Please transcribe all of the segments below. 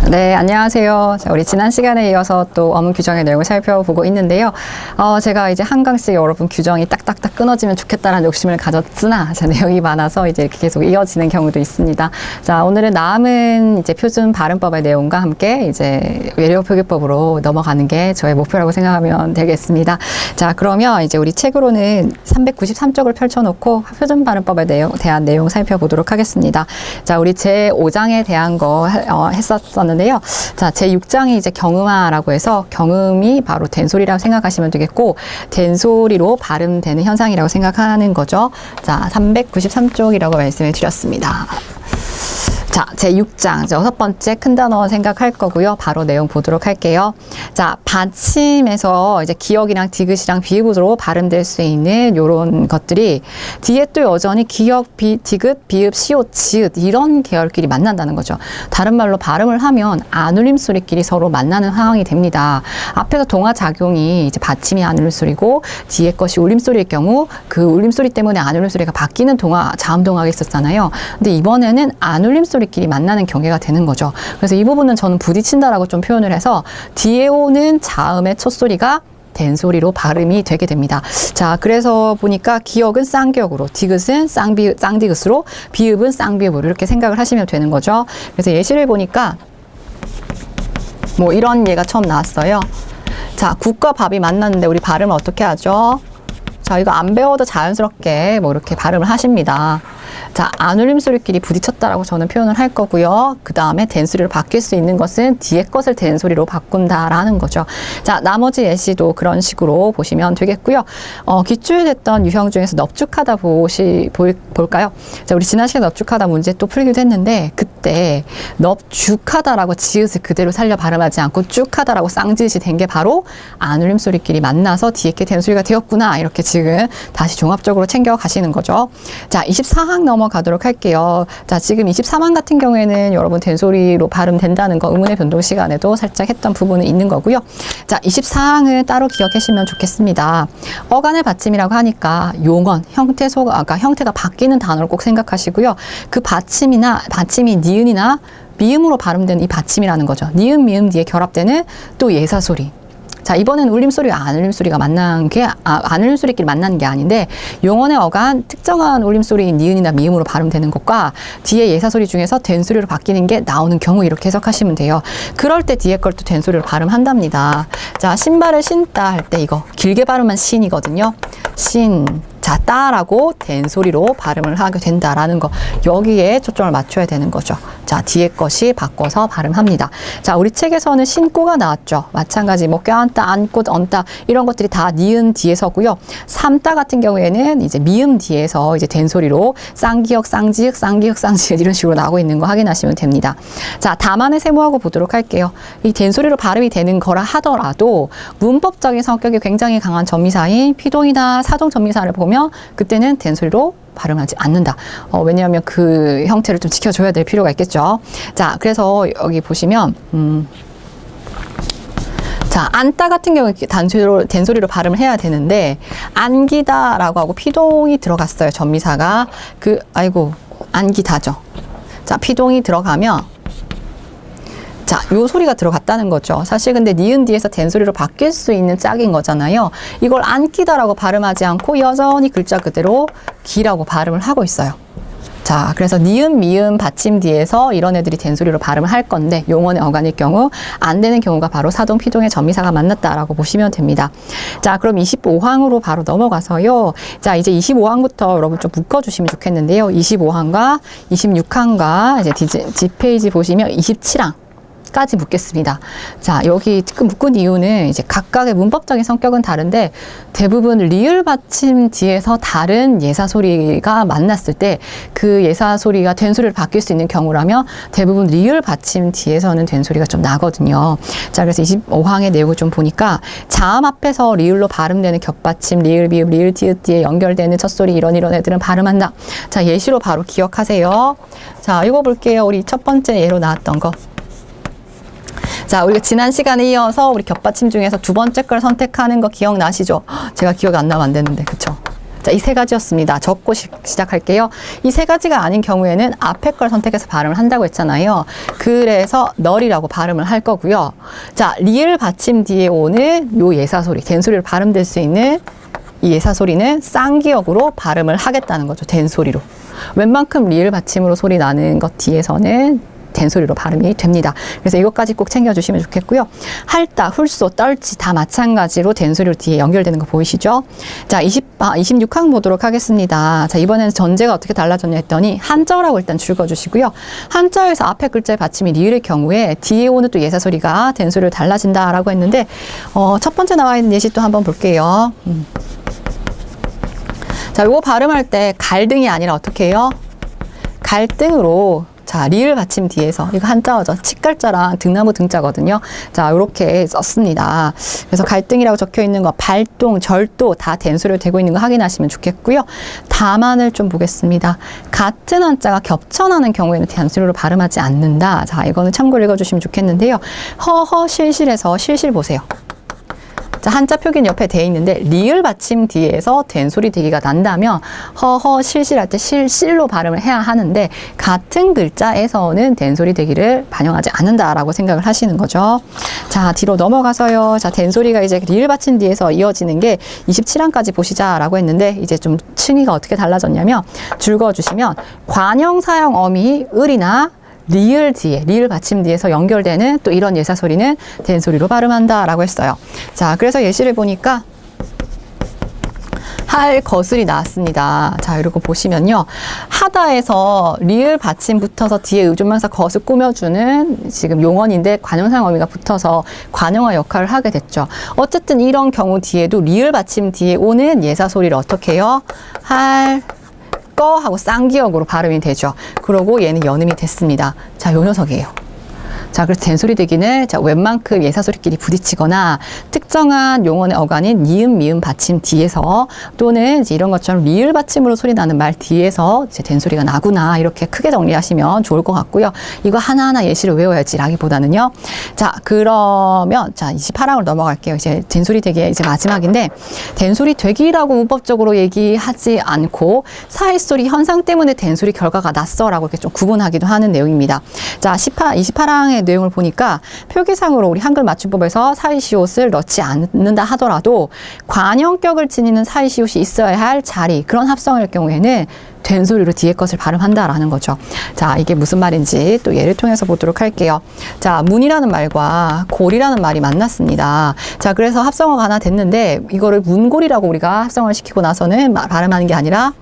네, 안녕하세요. 자, 우리 지난 시간에 이어서 또 어문 규정의 내용을 살펴보고 있는데요. 제가 이제 한강씩 여러분 규정이 딱딱딱 끊어지면 좋겠다라는 욕심을 가졌으나, 자, 내용이 많아서 이제 이렇게 계속 이어지는 경우도 있습니다. 자, 오늘은 남은 이제 표준 발음법의 내용과 함께 이제 외래어 표기법으로 넘어가는 게 저의 목표라고 생각하면 되겠습니다. 자, 그러면 이제 우리 책으로는 393쪽을 펼쳐놓고 표준 발음법에 대한 내용 살펴보도록 하겠습니다. 자, 우리 제5장에 대한 거 했었는데요. 자, 제6장이 이제 경음화라고 해서 경음이 바로 된소리라고 생각하시면 되겠고, 된소리로 발음되는 현상이라고 생각하는 거죠. 자, 393쪽이라고 말씀을 드렸습니다. 자, 제6장, 첫 번째 큰 단어 생각할 거고요. 바로 내용 보도록 할게요. 자, 받침에서 이제 기역이랑 디귿이랑 비읍으로 발음될 수 있는 요런 것들이 뒤에 또 여전히 기역, 디귿, 비읍, 시옷, 지읒 이런 계열끼리 만난다는 거죠. 다른 말로 발음을 하면 안울림 소리끼리 서로 만나는 상황이 됩니다. 앞에서 동화 작용이 이제 받침이 안울림 소리고 뒤에 것이 울림 소리일 경우 그 울림 소리 때문에 안울림 소리가 바뀌는 자음 동화가 있었잖아요. 근데 이번에는 안울림 소리 끼리 만나는 경계가 되는 거죠. 그래서 이 부분은 저는 부딪힌다라고 좀 표현을 해서 뒤에 오는 자음의 첫 소리가 된소리로 발음이 되게 됩니다. 자, 그래서 보니까 기역은 쌍기역으로, 디귿은 쌍디귿으로, 비읍은 쌍비읍으로 이렇게 생각을 하시면 되는 거죠. 그래서 예시를 보니까 뭐 이런 예가 처음 나왔어요. 자, 국과 밥이 만났는데 우리 발음을 어떻게 하죠? 자, 이거 안 배워도 자연스럽게 뭐 이렇게 발음을 하십니다. 자, 안울림 소리끼리 부딪혔다라고 저는 표현을 할 거고요. 그 다음에 된소리로 바뀔 수 있는 것은 뒤에 것을 된소리로 바꾼다라는 거죠. 자, 나머지 예시도 그런 식으로 보시면 되겠고요. 기출됐던 유형 중에서 넙죽하다 볼까요? 자, 우리 지난 시간에 넙죽하다 문제 또 풀기도 했는데 그때 넙죽하다라고 지읒을 그대로 살려 발음하지 않고 쭉하다라고 쌍지읒이 된 게 바로 안울림 소리끼리 만나서 뒤에 게 된소리가 되었구나. 이렇게 지금 다시 종합적으로 챙겨 가시는 거죠. 자, 24항 넘어가도록 할게요. 자, 지금 23항 같은 경우에는 여러분 된소리로 발음된다는 거 의문의 변동 시간에도 살짝 했던 부분은 있는 거고요. 자, 24항은 따로 기억하시면 좋겠습니다. 어간의 받침이라고 하니까 용언, 형태가 바뀌는 단어를 꼭 생각하시고요. 그 받침이 니은이나 미음으로 발음되는 이 받침이라는 거죠. 니은, 미음 뒤에 결합되는 또 예사소리. 자, 이번엔 울림소리와 안울림소리가 안울림소리끼리 만나는 게 아닌데 용언의 어간 특정한 울림소리인 니은이나 미음으로 발음되는 것과 뒤에 예사소리 중에서 된소리로 바뀌는 게 나오는 경우 이렇게 해석하시면 돼요. 그럴 때 뒤에 걸 또 된소리로 발음한답니다. 자, 신발을 신다 할 때 이거 길게 발음한 신이거든요. 자, 따라고 된소리로 발음을 하게 된다라는 거. 여기에 초점을 맞춰야 되는 거죠. 자, 뒤에 것이 바꿔서 발음합니다. 자, 우리 책에서는 신고가 나왔죠. 마찬가지 뭐 껴안다, 안고, 얹다 이런 것들이 다 니은 뒤에 서고요. 삼다 같은 경우에는 이제 미음 뒤에서 이제 된소리로 쌍기역, 쌍지읒, 쌍기역, 쌍지읒 이런 식으로 나오고 있는 거 확인하시면 됩니다. 자, 다만을 세모하고 보도록 할게요. 이 된소리로 발음이 되는 거라 하더라도 문법적인 성격이 굉장히 강한 전미사인 피동이나 사동 전미사를 보면 그때는 된소리로 발음하지 않는다. 왜냐하면 그 형태를 좀 지켜줘야 될 필요가 있겠죠. 자, 그래서 여기 보시면 자, 안따 같은 경우에 된소리로 발음을 해야 되는데 안기다라고 하고 피동이 들어갔어요. 전미사가 안기다죠. 자, 피동이 들어가면 자, 요 소리가 들어갔다는 거죠. 사실 근데 니은 뒤에서 된소리로 바뀔 수 있는 짝인 거잖아요. 이걸 안기다라고 발음하지 않고 여전히 글자 그대로 기라고 발음을 하고 있어요. 자, 그래서 니은, 미음, 받침 뒤에서 이런 애들이 된소리로 발음을 할 건데 용언의 어간일 경우 안 되는 경우가 바로 사동, 피동의 전미사가 만났다라고 보시면 됩니다. 자, 그럼 25항으로 바로 넘어가서요. 자, 이제 25항부터 여러분 좀 묶어주시면 좋겠는데요. 25항과 26항과 이제 뒷페이지 보시면 27항. 까지 묶겠습니다. 자, 여기 묶은 이유는 이제 각각의 문법적인 성격은 다른데 대부분 리을 받침 뒤에서 다른 예사 소리가 만났을 때 그 예사 소리가 된소리로 바뀔 수 있는 경우라면 대부분 리을 받침 뒤에서는 된소리가 좀 나거든요. 자, 그래서 25항의 내용을 좀 보니까 자음 앞에서 리을로 발음되는 겹받침, 리을, 비읍, 리을, 디귿 뒤에 연결되는 첫 소리 이런 애들은 발음한다. 자, 예시로 바로 기억하세요. 자, 읽어볼게요. 우리 첫 번째 예로 나왔던 거. 자, 우리가 지난 시간에 이어서 우리 겹받침 중에서 두 번째 걸 선택하는 거 기억나시죠? 제가 기억이 안 나면 안 되는데, 그쵸? 자, 이 세 가지였습니다. 적고 시작할게요. 이 세 가지가 아닌 경우에는 앞에 걸 선택해서 발음을 한다고 했잖아요. 그래서 널이라고 발음을 할 거고요. 자, 리을 받침 뒤에 오는 요 예사소리, 된소리로 발음될 수 있는 이 예사소리는 쌍기역으로 발음을 하겠다는 거죠. 된소리로. 웬만큼 리을 받침으로 소리 나는 것 뒤에서는 된소리로 발음이 됩니다. 그래서 이것까지 꼭 챙겨주시면 좋겠고요. 할다, 훌소, 떨지 다 마찬가지로 된소리로 뒤에 연결되는 거 보이시죠? 자, 26항 보도록 하겠습니다. 자, 이번에는 전제가 어떻게 달라졌냐 했더니 한자어라고 일단 줄거주시고요. 한자어에서 앞에 글자의 받침이 리을의 경우에 뒤에 오는 또 예사소리가 된소리로 달라진다라고 했는데 첫 번째 나와 있는 예시 또 한번 볼게요. 자, 요거 발음할 때 갈등이 아니라 어떻게 해요? 갈등으로 자, 리을 받침 뒤에서 이거 한자어죠. 칡갈자랑 등나무 등자거든요. 자, 요렇게 썼습니다. 그래서 갈등이라고 적혀 있는 거 발동, 절도 다 된소리로 되고 있는 거 확인하시면 좋겠고요. 다만을 좀 보겠습니다. 같은 한자가 겹쳐나는 경우에는 된소리로 발음하지 않는다. 자, 이거는 참고로 읽어주시면 좋겠는데요. 허허 실실에서 실실 보세요. 자, 한자 표기는 옆에 돼 있는데 리을 받침 뒤에서 된소리 되기가 난다면 허허 실실할 때 실실로 발음을 해야 하는데 같은 글자에서는 된소리 되기를 반영하지 않는다라고 생각을 하시는 거죠. 자, 뒤로 넘어가서요. 자, 된소리가 이제 리을 받침 뒤에서 이어지는 게 27항까지 보시자라고 했는데 이제 좀 층위가 어떻게 달라졌냐면 줄 그어주시면 관형 사형 어미 을이나 리을 뒤에, 리을 받침 뒤에서 연결되는 또 이런 예사소리는 된소리로 발음한다라고 했어요. 자, 그래서 예시를 보니까 할 것을이 나왔습니다. 자, 이러고 보시면요. 하다에서 리을 받침 붙어서 뒤에 의존명사 것을 꾸며주는 지금 용언인데 관형사형 어미가 붙어서 관형화 역할을 하게 됐죠. 어쨌든 이런 경우 뒤에도 리을 받침 뒤에 오는 예사소리를 어떻게 해요? 할 거 하고 쌍기역으로 발음이 되죠. 그러고 얘는 연음이 됐습니다. 자, 요 녀석이에요. 자, 그래서 된소리 되기는 자, 웬만큼 예사소리끼리 부딪히거나 특정한 용언의 어간인 니은, 미음 받침 뒤에서 또는 이제 이런 것처럼 리을 받침으로 소리 나는 말 뒤에서 이제 된소리가 나구나 이렇게 크게 정리하시면 좋을 것 같고요. 이거 하나하나 예시를 외워야지 라기보다는요. 자, 그러면 자, 28항으로 넘어갈게요. 이제 된소리 되기의 이제 마지막인데 된소리 되기라고 문법적으로 얘기하지 않고 사이소리 현상 때문에 된소리 결과가 났어라고 이렇게 좀 구분하기도 하는 내용입니다. 자, 28항의 내용을 보니까 표기상으로 우리 한글 맞춤법에서 사이시옷을 넣지 않는다 하더라도 관형격을 지니는 사이시옷이 있어야 할 자리 그런 합성어일 경우에는 된소리로 뒤에 것을 발음한다라는 거죠. 자, 이게 무슨 말인지 또 예를 통해서 보도록 할게요. 자, 문이라는 말과 골이라는 말이 만났습니다. 자, 그래서 합성어가 하나 됐는데 이거를 문골이라고 우리가 합성어를 시키고 나서는 발음하는 게 아니라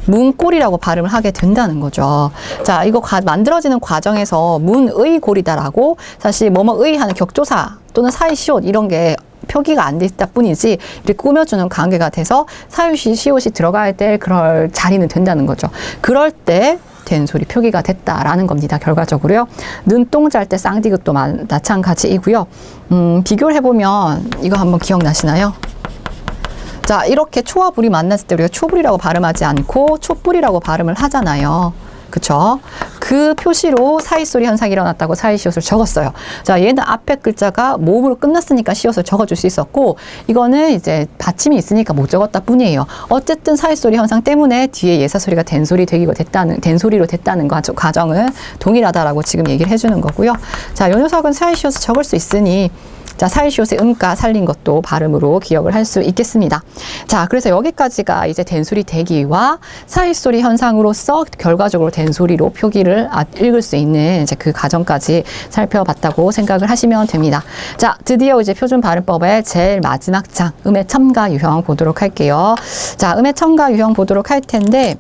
문골이라고 발음을 하게 된다는 거죠. 자, 이거 만들어지는 과정에서 문의 골이다라고 사실 뭐뭐의 하는 격조사 또는 사이시옷 이런 게 표기가 안 돼 있다 뿐이지 이렇게 꾸며주는 관계가 돼서 사유시옷이 들어가야 될 그럴 자리는 된다는 거죠. 그럴 때 된소리 표기가 됐다라는 겁니다. 결과적으로요. 눈동자 할 때 쌍디귿도 마찬가지이고요. 비교를 해보면 이거 한번 기억나시나요? 자, 이렇게 초와 불이 만났을 때 우리가 초불이라고 발음하지 않고 촛불이라고 발음을 하잖아요. 그쵸? 그 표시로 사이소리 현상이 일어났다고 사이시옷을 적었어요. 자, 얘는 앞에 글자가 모음으로 끝났으니까 시옷을 적어줄 수 있었고 이거는 이제 받침이 있으니까 못 적었다 뿐이에요. 어쨌든 사이소리 현상 때문에 뒤에 예사소리가 된소리로 됐다는 과정은 동일하다라고 지금 얘기를 해주는 거고요. 자, 요 녀석은 사이시옷을 적을 수 있으니 자, 사이시옷의 음가 살린 것도 발음으로 기억을 할 수 있겠습니다. 자, 그래서 여기까지가 이제 된소리 대기와 사이소리 현상으로서 결과적으로 된소리로 표기를 읽을 수 있는 이제 그 과정까지 살펴봤다고 생각을 하시면 됩니다. 자, 드디어 이제 표준 발음법의 제일 마지막 장, 음의 첨가 유형 보도록 할게요. 자, 음의 첨가 유형 보도록 할 텐데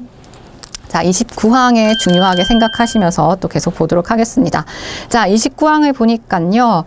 자, 29항에 중요하게 생각하시면서 또 계속 보도록 하겠습니다. 자, 29항을 보니까요.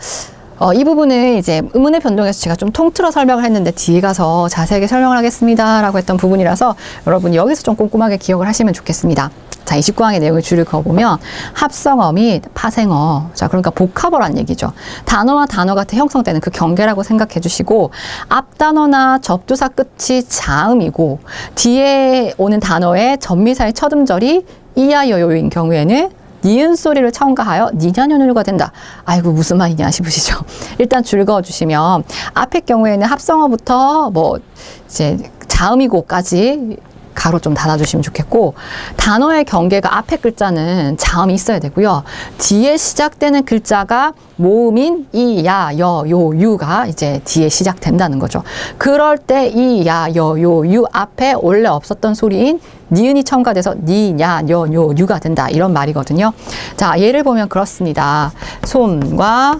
이 부분은 이제 음운의 변동에서 제가 좀 통틀어 설명을 했는데 뒤에 가서 자세하게 설명을 하겠습니다 라고 했던 부분이라서 여러분 여기서 좀 꼼꼼하게 기억을 하시면 좋겠습니다. 자, 29항의 내용을 줄을 그어보면 합성어 및 파생어, 자, 그러니까 복합어란 얘기죠. 단어와 단어가 형성되는 그 경계라고 생각해 주시고 앞 단어나 접두사 끝이 자음이고 뒤에 오는 단어의 전미사의 첫 음절이 이하여요인 경우에는 니은 소리를 첨가하여 니냐뇨뇨가 된다. 아이고 무슨 말이냐 싶으시죠? 일단 줄 그어주시면 앞의 경우에는 합성어부터 뭐 이제 자음이고까지 가로 좀 닫아주시면 좋겠고, 단어의 경계가 앞에 글자는 자음이 있어야 되고요. 뒤에 시작되는 글자가 모음인 이, 야, 여, 요, 유가 이제 뒤에 시작된다는 거죠. 그럴 때 이, 야, 여, 요, 유 앞에 원래 없었던 소리인 니은이 첨가돼서 니, 야, 여, 요, 유가 된다. 이런 말이거든요. 자, 예를 보면 그렇습니다. 솜과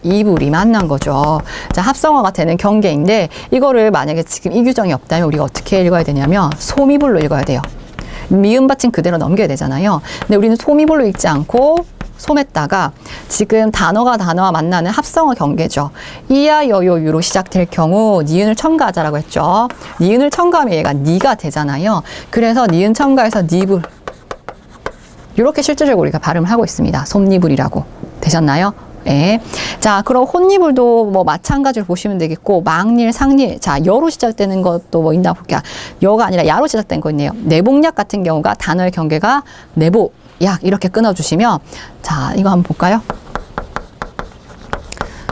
이불이 만난 거죠. 자, 합성어가 되는 경계인데, 이거를 만약에 지금 이 규정이 없다면 우리가 어떻게 읽어야 되냐면 소미불로 읽어야 돼요. 미음 받침 그대로 넘겨야 되잖아요. 근데 우리는 소미불로 읽지 않고 솜에다가 지금 단어가 만나는 합성어 경계죠. 이야, 여, 요, 유로 시작될 경우 니은을 첨가하자라고 했죠. 니은을 첨가하면 얘가 니가 되잖아요. 그래서 니은 첨가해서 니불, 이렇게 실질적으로 우리가 발음을 하고 있습니다. 솜니불이라고. 되셨나요? 네. 자, 그럼 혼니불도 뭐 마찬가지로 보시면 되겠고, 망닐, 상닐. 자, 여로 시작되는 것도 뭐 있나 볼게요. 여가 아니라 야로 시작된 거 있네요. 내복약 같은 경우가 단어의 경계가 내복, 약 이렇게 끊어주시면, 자, 이거 한번 볼까요?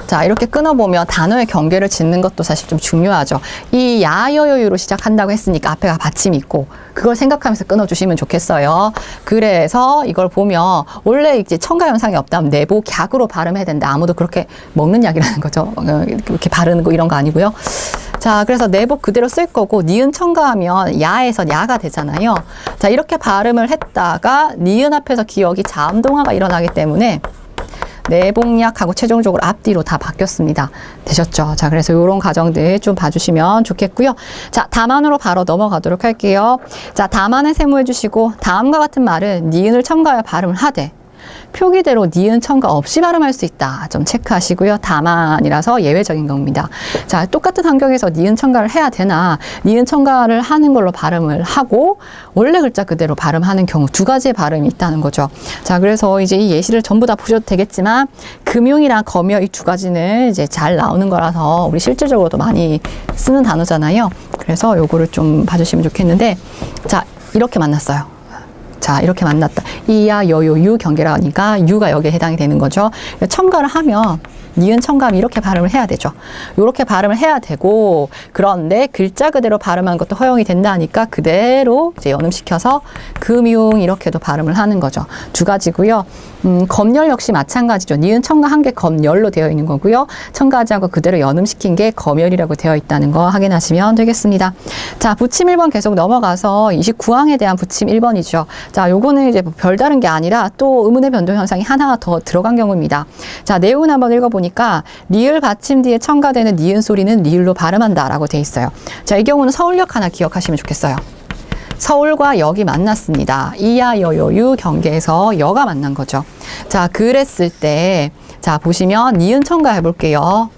자, 이렇게 끊어보면 단어의 경계를 짓는 것도 사실 좀 중요하죠. 이 야여여유로 시작한다고 했으니까 앞에가 받침이 있고, 그걸 생각하면서 끊어주시면 좋겠어요. 그래서 이걸 보면 원래 이제 첨가 현상이 없다면 내복약으로 발음해야 된다. 아무도 그렇게 먹는 약이라는 거죠. 이렇게 바르는 거 이런 거 아니고요. 자, 그래서 내복 그대로 쓸 거고, 니은 첨가하면 야에서 야가 되잖아요. 자, 이렇게 발음을 했다가 니은 앞에서 기억이 자음동화가 일어나기 때문에 내복약하고 최종적으로 앞뒤로 다 바뀌었습니다. 되셨죠? 자, 그래서 이런 과정들 좀 봐주시면 좋겠고요. 자, 다만으로 바로 넘어가도록 할게요. 자, 다만을 세모해 주시고, 다음과 같은 말은 니은을 첨가하여 발음을 하되 표기대로 니은 첨가 없이 발음할 수 있다. 좀 체크하시고요. 다만이라서 예외적인 겁니다. 자, 똑같은 환경에서 니은 첨가를 해야 되나, 니은 첨가를 하는 걸로 발음을 하고 원래 글자 그대로 발음하는 경우 두 가지의 발음이 있다는 거죠. 자, 그래서 이제 이 예시를 전부 다 보셔도 되겠지만, 금융이랑 검여 이 두 가지는 이제 잘 나오는 거라서 우리 실질적으로도 많이 쓰는 단어잖아요. 그래서 요거를 좀 봐주시면 좋겠는데, 자, 이렇게 만났어요. 자, 이렇게 만났다. 이야, 여, 요, 유 경계라니까 유가 여기에 해당이 되는 거죠. 첨가를 하면 니은 첨가하면 이렇게 발음을 해야 되죠. 이렇게 발음을 해야 되고, 그런데 글자 그대로 발음하는 것도 허용이 된다니까 그대로 이제 연음시켜서 금융 이렇게도 발음을 하는 거죠. 두 가지고요. 검열 역시 마찬가지죠. 니은 첨가한 게 검열로 되어 있는 거고요. 첨가하지 않고 그대로 연음시킨 게 검열이라고 되어 있다는 거 확인하시면 되겠습니다. 자, 부침 1번 계속 넘어가서 29항에 대한 부침 1번이죠. 자, 요거는 이제 별다른 게 아니라 또 의문의 변동 현상이 하나가 더 들어간 경우입니다. 자, 내용은 한번 읽어보니까 리을 받침 뒤에 첨가되는 니은 소리는 리을로 발음한다 라고 돼 있어요. 자, 이 경우는 서울역 하나 기억하시면 좋겠어요. 서울과 역이 만났습니다. 이야, 여, 요, 유 경계에서 여가 만난 거죠. 자, 그랬을 때, 자, 보시면 니은 첨가해 볼게요.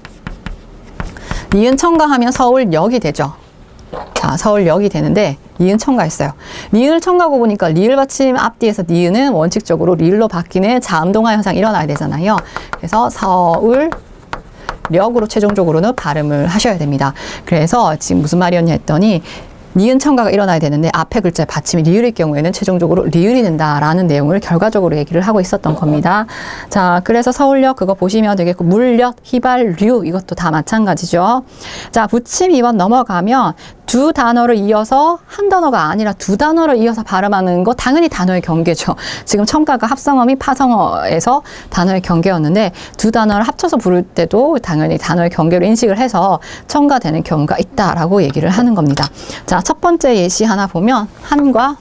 니은 첨가하면 서울역이 되죠. 자, 서울역이 되는데 니은 첨가했어요. 니은을 첨가하고 보니까 리을 받침 앞뒤에서 니은은 원칙적으로 리을로 바뀌는 자음동화 현상이 일어나야 되잖아요. 그래서 서울역으로 최종적으로는 발음을 하셔야 됩니다. 그래서 지금 무슨 말이었냐 했더니, 니은 첨가가 일어나야 되는데 앞에 글자의 받침이 리을일 경우에는 최종적으로 리을이 된다라는 내용을 결과적으로 얘기를 하고 있었던 겁니다. 자, 그래서 서울역 그거 보시면 되겠고, 물역, 휘발, 류 이것도 다 마찬가지죠. 자, 부침 2번 넘어가면 두 단어를 이어서 한 단어가 아니라 두 단어를 이어서 발음하는 거 당연히 단어의 경계죠. 지금 첨가가 합성어미 파성어에서 단어의 경계였는데, 두 단어를 합쳐서 부를 때도 당연히 단어의 경계로 인식을 해서 첨가되는 경우가 있다라고 얘기를 하는 겁니다. 자, 첫 번째 예시 하나 보면 한과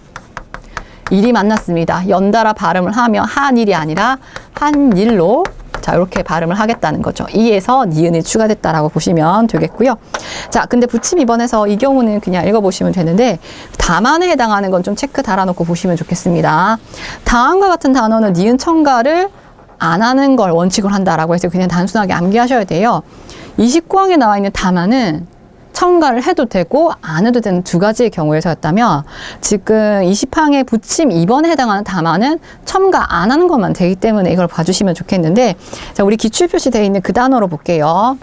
일이 만났습니다. 연달아 발음을 하면 한일이 아니라 한일로, 자, 이렇게 발음을 하겠다는 거죠. 이에서 니은이 추가됐다라고 보시면 되겠고요. 자, 근데 부침 2번에서 이 경우는 그냥 읽어보시면 되는데, 다만에 해당하는 건 좀 체크 달아놓고 보시면 좋겠습니다. 다음과 같은 단어는 니은 첨가를 안 하는 걸 원칙으로 한다라고 해서 그냥 단순하게 암기하셔야 돼요. 29항에 나와 있는 다만은 첨가를 해도 되고 안 해도 되는 두 가지의 경우에서였다면, 지금 20항의 부침 2번에 해당하는 다만은 첨가 안 하는 것만 되기 때문에 이걸 봐주시면 좋겠는데, 자, 우리 기출 표시되어 있는 그 단어로 볼게요.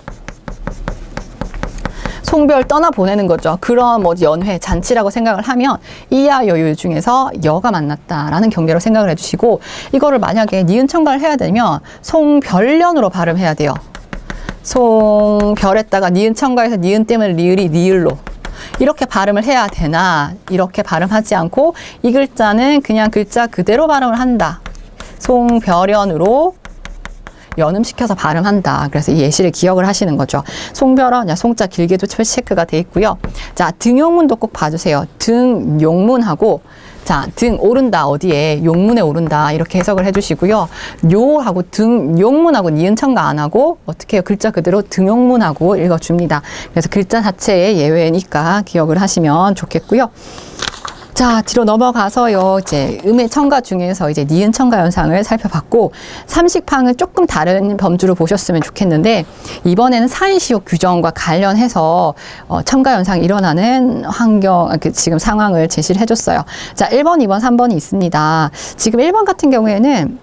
송별 떠나보내는 거죠. 그런 뭐 연회, 잔치라고 생각을 하면 이야, 여유 중에서 여가 만났다라는 경계로 생각을 해주시고, 이거를 만약에 니은 첨가를 해야 되면 송별련으로 발음해야 돼요. 송별했다가 니은 첨가해서 니은 때문에 리을이 니을로, 이렇게 발음을 해야 되나, 이렇게 발음하지 않고 이 글자는 그냥 글자 그대로 발음을 한다. 송별연으로 연음시켜서 발음한다. 그래서 이 예시를 기억을 하시는 거죠. 송별언, 송자 길게도 체크가 돼 있고요. 자, 등용문도 꼭 봐주세요. 등용문하고 자, 등 오른다 어디에 용문에 오른다 이렇게 해석을 해주시고요. 요하고 등용문하고 니은천가 안 하고 어떻게 해요? 글자 그대로 등용문하고 읽어줍니다. 그래서 글자 자체의 예외니까 기억을 하시면 좋겠고요. 자, 뒤로 넘어가서요. 이제 음의 첨가 중에서 이제 니은 첨가 현상을 살펴봤고, 삼식팡은 조금 다른 범주로 보셨으면 좋겠는데, 이번에는 사이시오 규정과 관련해서 첨가 현상이 일어나는 환경, 지금 상황을 제시를 해줬어요. 자, 1번, 2번, 3번이 있습니다. 지금 1번 같은 경우에는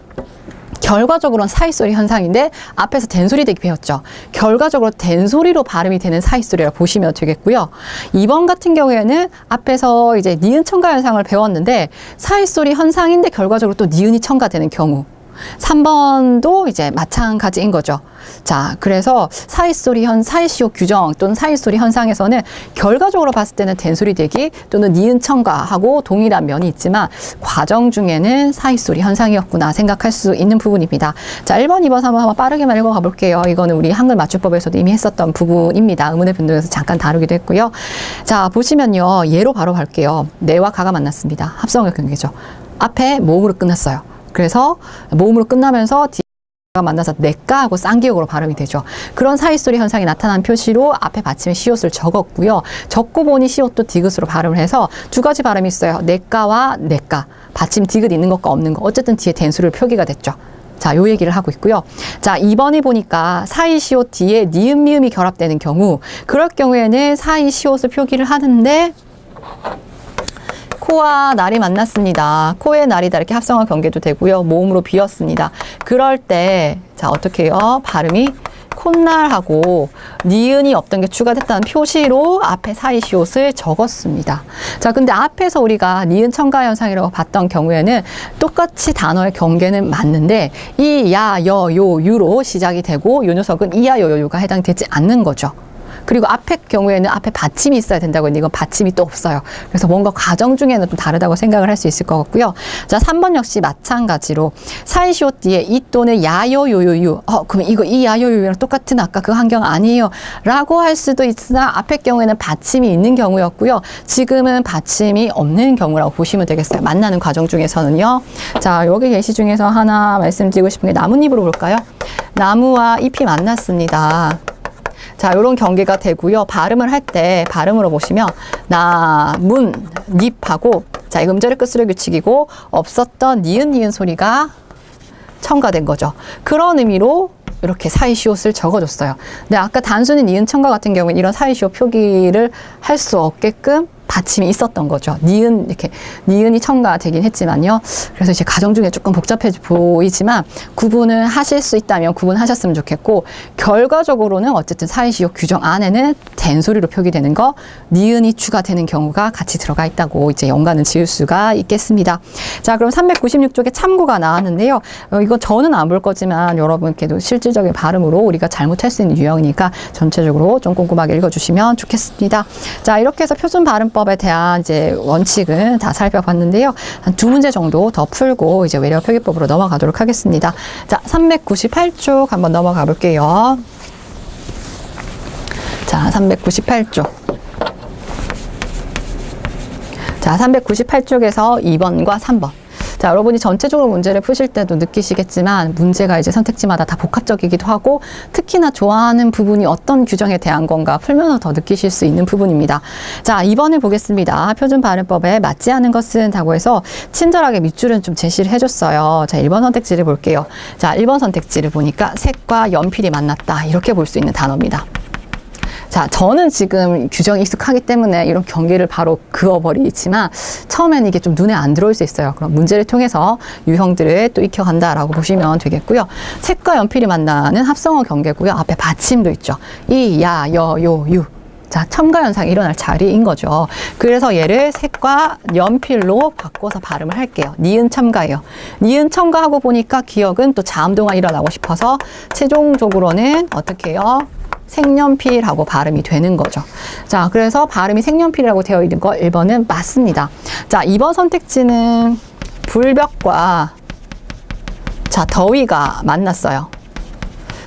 결과적으로는 사이소리 현상인데 앞에서 된소리 되기 배웠죠. 결과적으로 된소리로 발음이 되는 사이소리라 보시면 되겠고요. 2번 같은 경우에는 앞에서 이제 니은 첨가 현상을 배웠는데 사이소리 현상인데 결과적으로 또 니은이 첨가되는 경우. 3번도 이제 마찬가지인 거죠. 자, 그래서 사이시오 규정 또는 사이소리 현상에서는 결과적으로 봤을 때는 된소리 되기 또는 니은 첨가하고 동일한 면이 있지만 과정 중에는 사이소리 현상이었구나 생각할 수 있는 부분입니다. 자, 1번, 2번, 3번 한번 빠르게만 읽어가 볼게요. 이거는 우리 한글 맞춤법에서도 이미 했었던 부분입니다. 의문의 변동에서 잠깐 다루기도 했고요. 자, 보시면요. 예로 바로 갈게요. 내와 가가 만났습니다. 합성의 경계죠. 앞에 모음으로 끝났어요. 그래서 모음으로 끝나면서 뒤가 만나서 내가 하고 쌍기역으로 발음이 되죠. 그런 사이소리 현상이 나타난 표시로 앞에 받침에 시옷을 적었고요. 적고 보니 시옷도 디귿으로 발음을 해서 두 가지 발음이 있어요. 내가와 내가. 받침 디귿 있는 것과 없는 것. 어쨌든 뒤에 된수를 표기가 됐죠. 자, 요 얘기를 하고 있고요. 자, 2번에 보니까 사이시옷 뒤에 니은 미음이 결합되는 경우, 그럴 경우에는 사이시옷을 표기를 하는데 코와 날이 만났습니다. 코의 날이다 이렇게 합성어 경계도 되고요. 모음으로 비었습니다. 그럴 때 자, 어떻게 해요? 발음이 콧날하고 니은이 없던 게 추가됐다는 표시로 앞에 사이시옷을 적었습니다. 자, 근데 앞에서 우리가 니은 첨가 현상이라고 봤던 경우에는 똑같이 단어의 경계는 맞는데 이 야, 여, 요, 유로 시작이 되고 요 녀석은 이야, 요, 요, 유가 해당되지 않는 거죠. 그리고 앞에 경우에는 앞에 받침이 있어야 된다고 했는데 이건 받침이 또 없어요. 그래서 뭔가 과정 중에는 좀 다르다고 생각을 할 수 있을 것 같고요. 자, 3번 역시 마찬가지로 사이시옷 뒤에 이 또는 야요 요요유. 그럼 이거 이 야요 요요랑 똑같은 아까 그 환경 아니에요 라고 할 수도 있으나 앞에 경우에는 받침이 있는 경우였고요. 지금은 받침이 없는 경우라고 보시면 되겠어요. 만나는 과정 중에서는요. 자, 여기 예시 중에서 하나 말씀드리고 싶은 게 나뭇잎으로 볼까요? 나무와 잎이 만났습니다. 자, 요런 경계가 되고요. 발음을 할 때 발음으로 보시면 나문, 잎하고 자, 이거 음절의 끝으로 규칙이고 없었던 니은 소리가 첨가된 거죠. 그런 의미로 이렇게 사이시옷을 적어줬어요. 근데 아까 단순히 니은 첨가 같은 경우는 이런 사이시옷 표기를 할 수 없게끔 받침이 있었던 거죠. 니은이 첨가되긴 했지만요. 그래서 이제 가정 중에 조금 복잡해 보이지만 구분을 하실 수 있다면 구분하셨으면 좋겠고, 결과적으로는 어쨌든 사이시옷 규정 안에는 된소리로 표기되는 거, 니은이 추가되는 경우가 같이 들어가 있다고 이제 연관을 지을 수가 있겠습니다. 자, 그럼 396쪽에 참고가 나왔는데요. 이거 저는 안 볼 거지만 여러분께도 실질적인 발음으로 우리가 잘못할 수 있는 유형이니까 전체적으로 좀 꼼꼼하게 읽어주시면 좋겠습니다. 자, 이렇게 해서 표준 발음법에 대한 이제 원칙은 다 살펴봤는데요. 한 2문제 정도 더 풀고 이제 외래어 표기법으로 넘어가도록 하겠습니다. 자, 398쪽 한번 넘어가 볼게요. 자, 398쪽. 자, 398쪽에서 2번과 3번. 자, 여러분이 전체적으로 문제를 푸실 때도 느끼시겠지만 문제가 이제 선택지마다 다 복합적이기도 하고 특히나 좋아하는 부분이 어떤 규정에 대한 건가 풀면서 더 느끼실 수 있는 부분입니다. 자, 2번을 보겠습니다. 표준 발음법에 맞지 않은 것은 라고 해서 친절하게 밑줄은 좀 제시를 해줬어요. 자, 1번 선택지를 볼게요. 자, 1번 선택지를 보니까 색과 연필이 만났다 이렇게 볼 수 있는 단어입니다. 자, 저는 지금 규정이 익숙하기 때문에 이런 경계를 바로 그어버리지만 처음에는 이게 좀 눈에 안 들어올 수 있어요. 그럼 문제를 통해서 유형들을 또 익혀간다라고 보시면 되겠고요. 색과 연필이 만나는 합성어 경계고요. 앞에 받침도 있죠. 이, 야, 여, 요, 유. 자, 첨가 현상이 일어날 자리인 거죠. 그래서 얘를 색과 연필로 바꿔서 발음을 할게요. 니은 첨가예요. 니은 첨가하고 보니까 기억은 또 자음동화 일어나고 싶어서 최종적으로는 어떻게 해요? 색연필하고 발음이 되는 거죠. 자, 그래서 발음이 색연필이라고 되어 있는 거 1번은 맞습니다. 자, 2번 선택지는 불볕과 자, 더위가 만났어요.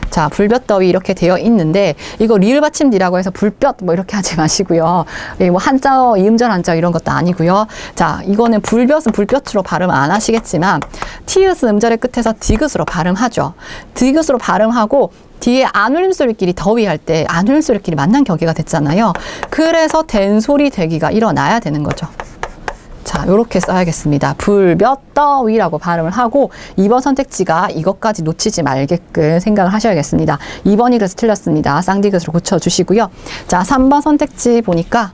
자, 불볕더위 이렇게 되어 있는데 이거 리을 받침 니라고 해서 불볕 뭐 이렇게 하지 마시고요. 뭐 한자어, 이음절 한자어 이런 것도 아니고요. 자, 이거는 불볕은 불볕으로 발음 안 하시겠지만 티읕은 음절의 끝에서 디귿으로 발음하죠. 디귿으로 발음하고 뒤에 안울림 소리끼리 더위할 때 안울림 소리끼리 만난 격의가 됐잖아요. 그래서 된소리 되기가 일어나야 되는 거죠. 자, 요렇게 써야겠습니다. 불볕더위라고 발음을 하고 2번 선택지가 이것까지 놓치지 말게끔 생각을 하셔야겠습니다. 2번이 그래서 틀렸습니다. 쌍디귿으로 고쳐주시고요. 자, 3번 선택지 보니까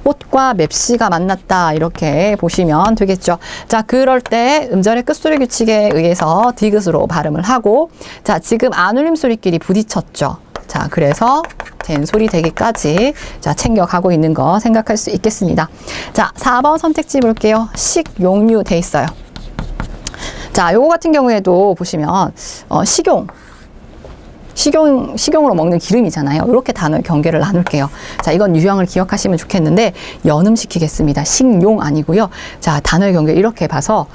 옷과 맵시가 만났다 이렇게 보시면 되겠죠. 자, 그럴 때 음절의 끝소리 규칙에 의해서 디귿으로 발음을 하고 자, 지금 안울림 소리끼리 부딪혔죠. 자, 그래서 된소리 되기까지 자, 챙겨가고 있는 거 생각할 수 있겠습니다. 자, 4번 선택지 볼게요. 식용유 돼 있어요. 자, 요거 같은 경우에도 보시면 식용으로 먹는 기름이잖아요. 이렇게 단어의 경계를 나눌게요. 자, 이건 유형을 기억하시면 좋겠는데 연음시키겠습니다. 식용 아니고요. 자, 단어의 경계 이렇게 봐서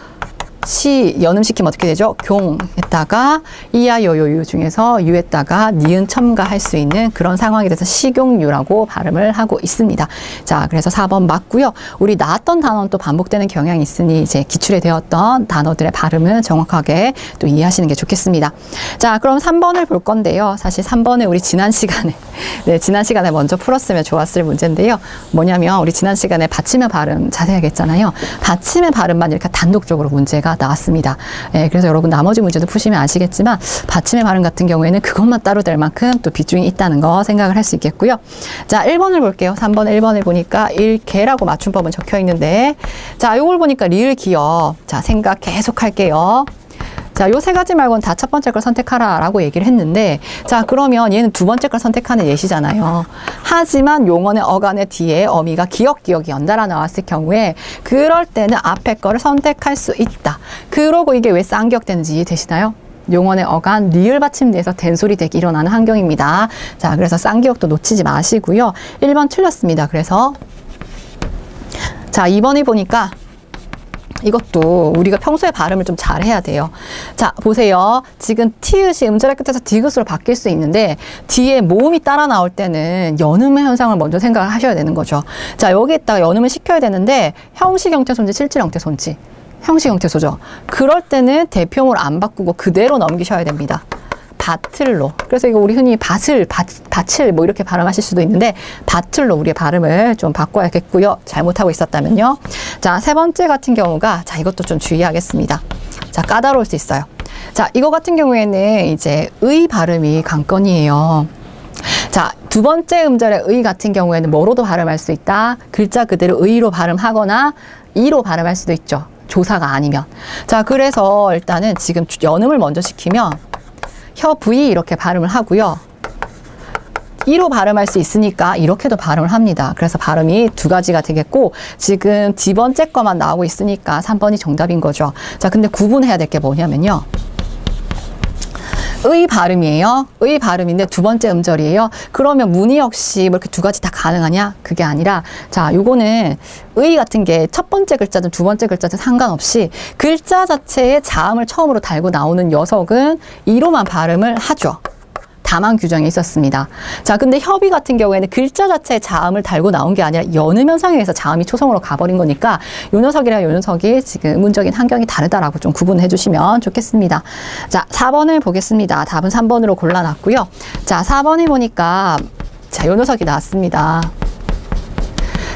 연음시키면 어떻게 되죠? 경에다가 이하여요유 중에서 유에다가 니은 첨가할 수 있는 그런 상황이 돼서 식용유라고 발음을 하고 있습니다. 자, 그래서 4번 맞고요. 우리 나왔던 단어는 또 반복되는 경향이 있으니 이제 기출에 되었던 단어들의 발음은 정확하게 또 이해하시는 게 좋겠습니다. 자, 그럼 3번을 볼 건데요. 사실 3번은 우리 지난 시간에 먼저 풀었으면 좋았을 문제인데요. 뭐냐면 우리 지난 시간에 받침의 발음 자세하게 했잖아요. 받침의 발음만 이렇게 단독적으로 문제가 나왔습니다. 예, 그래서 여러분 나머지 문제도 푸시면 아시겠지만 받침의 발음 같은 경우에는 그것만 따로 될 만큼 또 비중이 있다는 거 생각을 할 수 있겠고요. 자, 1번을 볼게요. 3번 1번을 보니까 일개라고 맞춤법은 적혀 있는데 자, 요걸 보니까 리을 기억. 자, 생각 계속 할게요. 자, 요 세 가지 말고는 다 첫 번째 걸 선택하라 라고 얘기를 했는데 자, 그러면 얘는 두 번째 걸 선택하는 예시잖아요. 하지만 용언의 어간의 뒤에 어미가 기억이 연달아 나왔을 경우에 그럴 때는 앞에 거를 선택할 수 있다. 그러고 이게 왜 쌍기역되는지 이해되시나요? 용언의 어간 리을 받침대에서 된소리 되기 일어나는 환경입니다. 자, 그래서 쌍기역도 놓치지 마시고요. 1번 틀렸습니다. 그래서 자, 2번이 보니까 이것도 우리가 평소에 발음을 좀 잘해야 돼요. 자, 보세요. 지금 티읕이 음절의 끝에서 디귿으로 바뀔 수 있는데 뒤에 모음이 따라 나올 때는 연음의 현상을 먼저 생각을 하셔야 되는 거죠. 자, 여기에다가 연음을 시켜야 되는데 형식, 형태, 손지, 실질, 형태, 손지. 형식, 형태, 소죠. 그럴 때는 대표음을 안 바꾸고 그대로 넘기셔야 됩니다. 밭을로. 그래서 이거 우리 흔히 밭을 뭐 이렇게 발음하실 수도 있는데 밭을로 우리의 발음을 좀 바꿔야겠고요. 잘못하고 있었다면요. 자, 세 번째 같은 경우가 자, 이것도 좀 주의하겠습니다. 자, 까다로울 수 있어요. 자, 이거 같은 경우에는 이제 의 발음이 관건이에요. 자, 두 번째 음절의 의 같은 경우에는 뭐로도 발음할 수 있다. 글자 그대로 의로 발음하거나 이로 발음할 수도 있죠. 조사가 아니면. 자, 그래서 일단은 지금 연음을 먼저 시키면 혀 V 이렇게 발음을 하고요. 이로 발음할 수 있으니까 이렇게도 발음을 합니다. 그래서 발음이 두 가지가 되겠고 지금 두 번째 거만 나오고 있으니까 3번이 정답인 거죠. 자, 근데 구분해야 될 게 뭐냐면요. 의 발음이에요. 의 발음인데 두 번째 음절이에요. 그러면 문이 역시 뭐 이렇게 두 가지 다 가능하냐? 그게 아니라 자, 요거는 의 같은 게 첫 번째 글자든 두 번째 글자든 상관없이 글자 자체에 자음을 처음으로 달고 나오는 녀석은 이로만 발음을 하죠. 다만 규정이 있었습니다. 자, 근데 협의 같은 경우에는 글자 자체에 자음을 달고 나온 게 아니라 연음 현상에 의해서 자음이 초성으로 가버린 거니까 요 녀석이랑 요 녀석이 지금 의문적인 환경이 다르다라고 좀 구분해 주시면 좋겠습니다. 자, 4번을 보겠습니다. 답은 3번으로 골라놨고요. 자, 4번을 보니까 자, 요 녀석이 나왔습니다.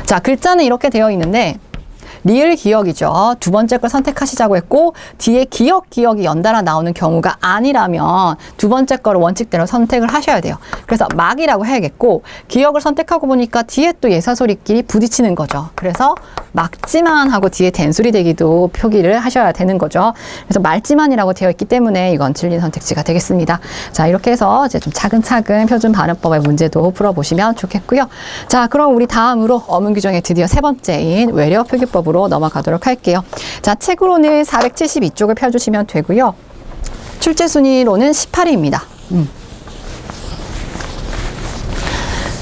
자, 글자는 이렇게 되어 있는데 리을 기억이죠. 두 번째 걸 선택하시자고 했고 뒤에 기억이 연달아 나오는 경우가 아니라면 두 번째 거를 원칙대로 선택을 하셔야 돼요. 그래서 막이라고 해야겠고 기억을 선택하고 보니까 뒤에 또 예사소리끼리 부딪히는 거죠. 그래서 막지만 하고 뒤에 된소리 되기도 표기를 하셔야 되는 거죠. 그래서 말지만이라고 되어 있기 때문에 이건 틀린 선택지가 되겠습니다. 자, 이렇게 해서 이제 좀 차근차근 표준 발음법의 문제도 풀어보시면 좋겠고요. 자, 그럼 우리 다음으로 어문 규정의 드디어 세 번째인 외래어 표기법으로 넘어가도록 할게요. 자, 책으로는 472쪽을 펴주시면 되고요. 출제 순위로는 18위입니다.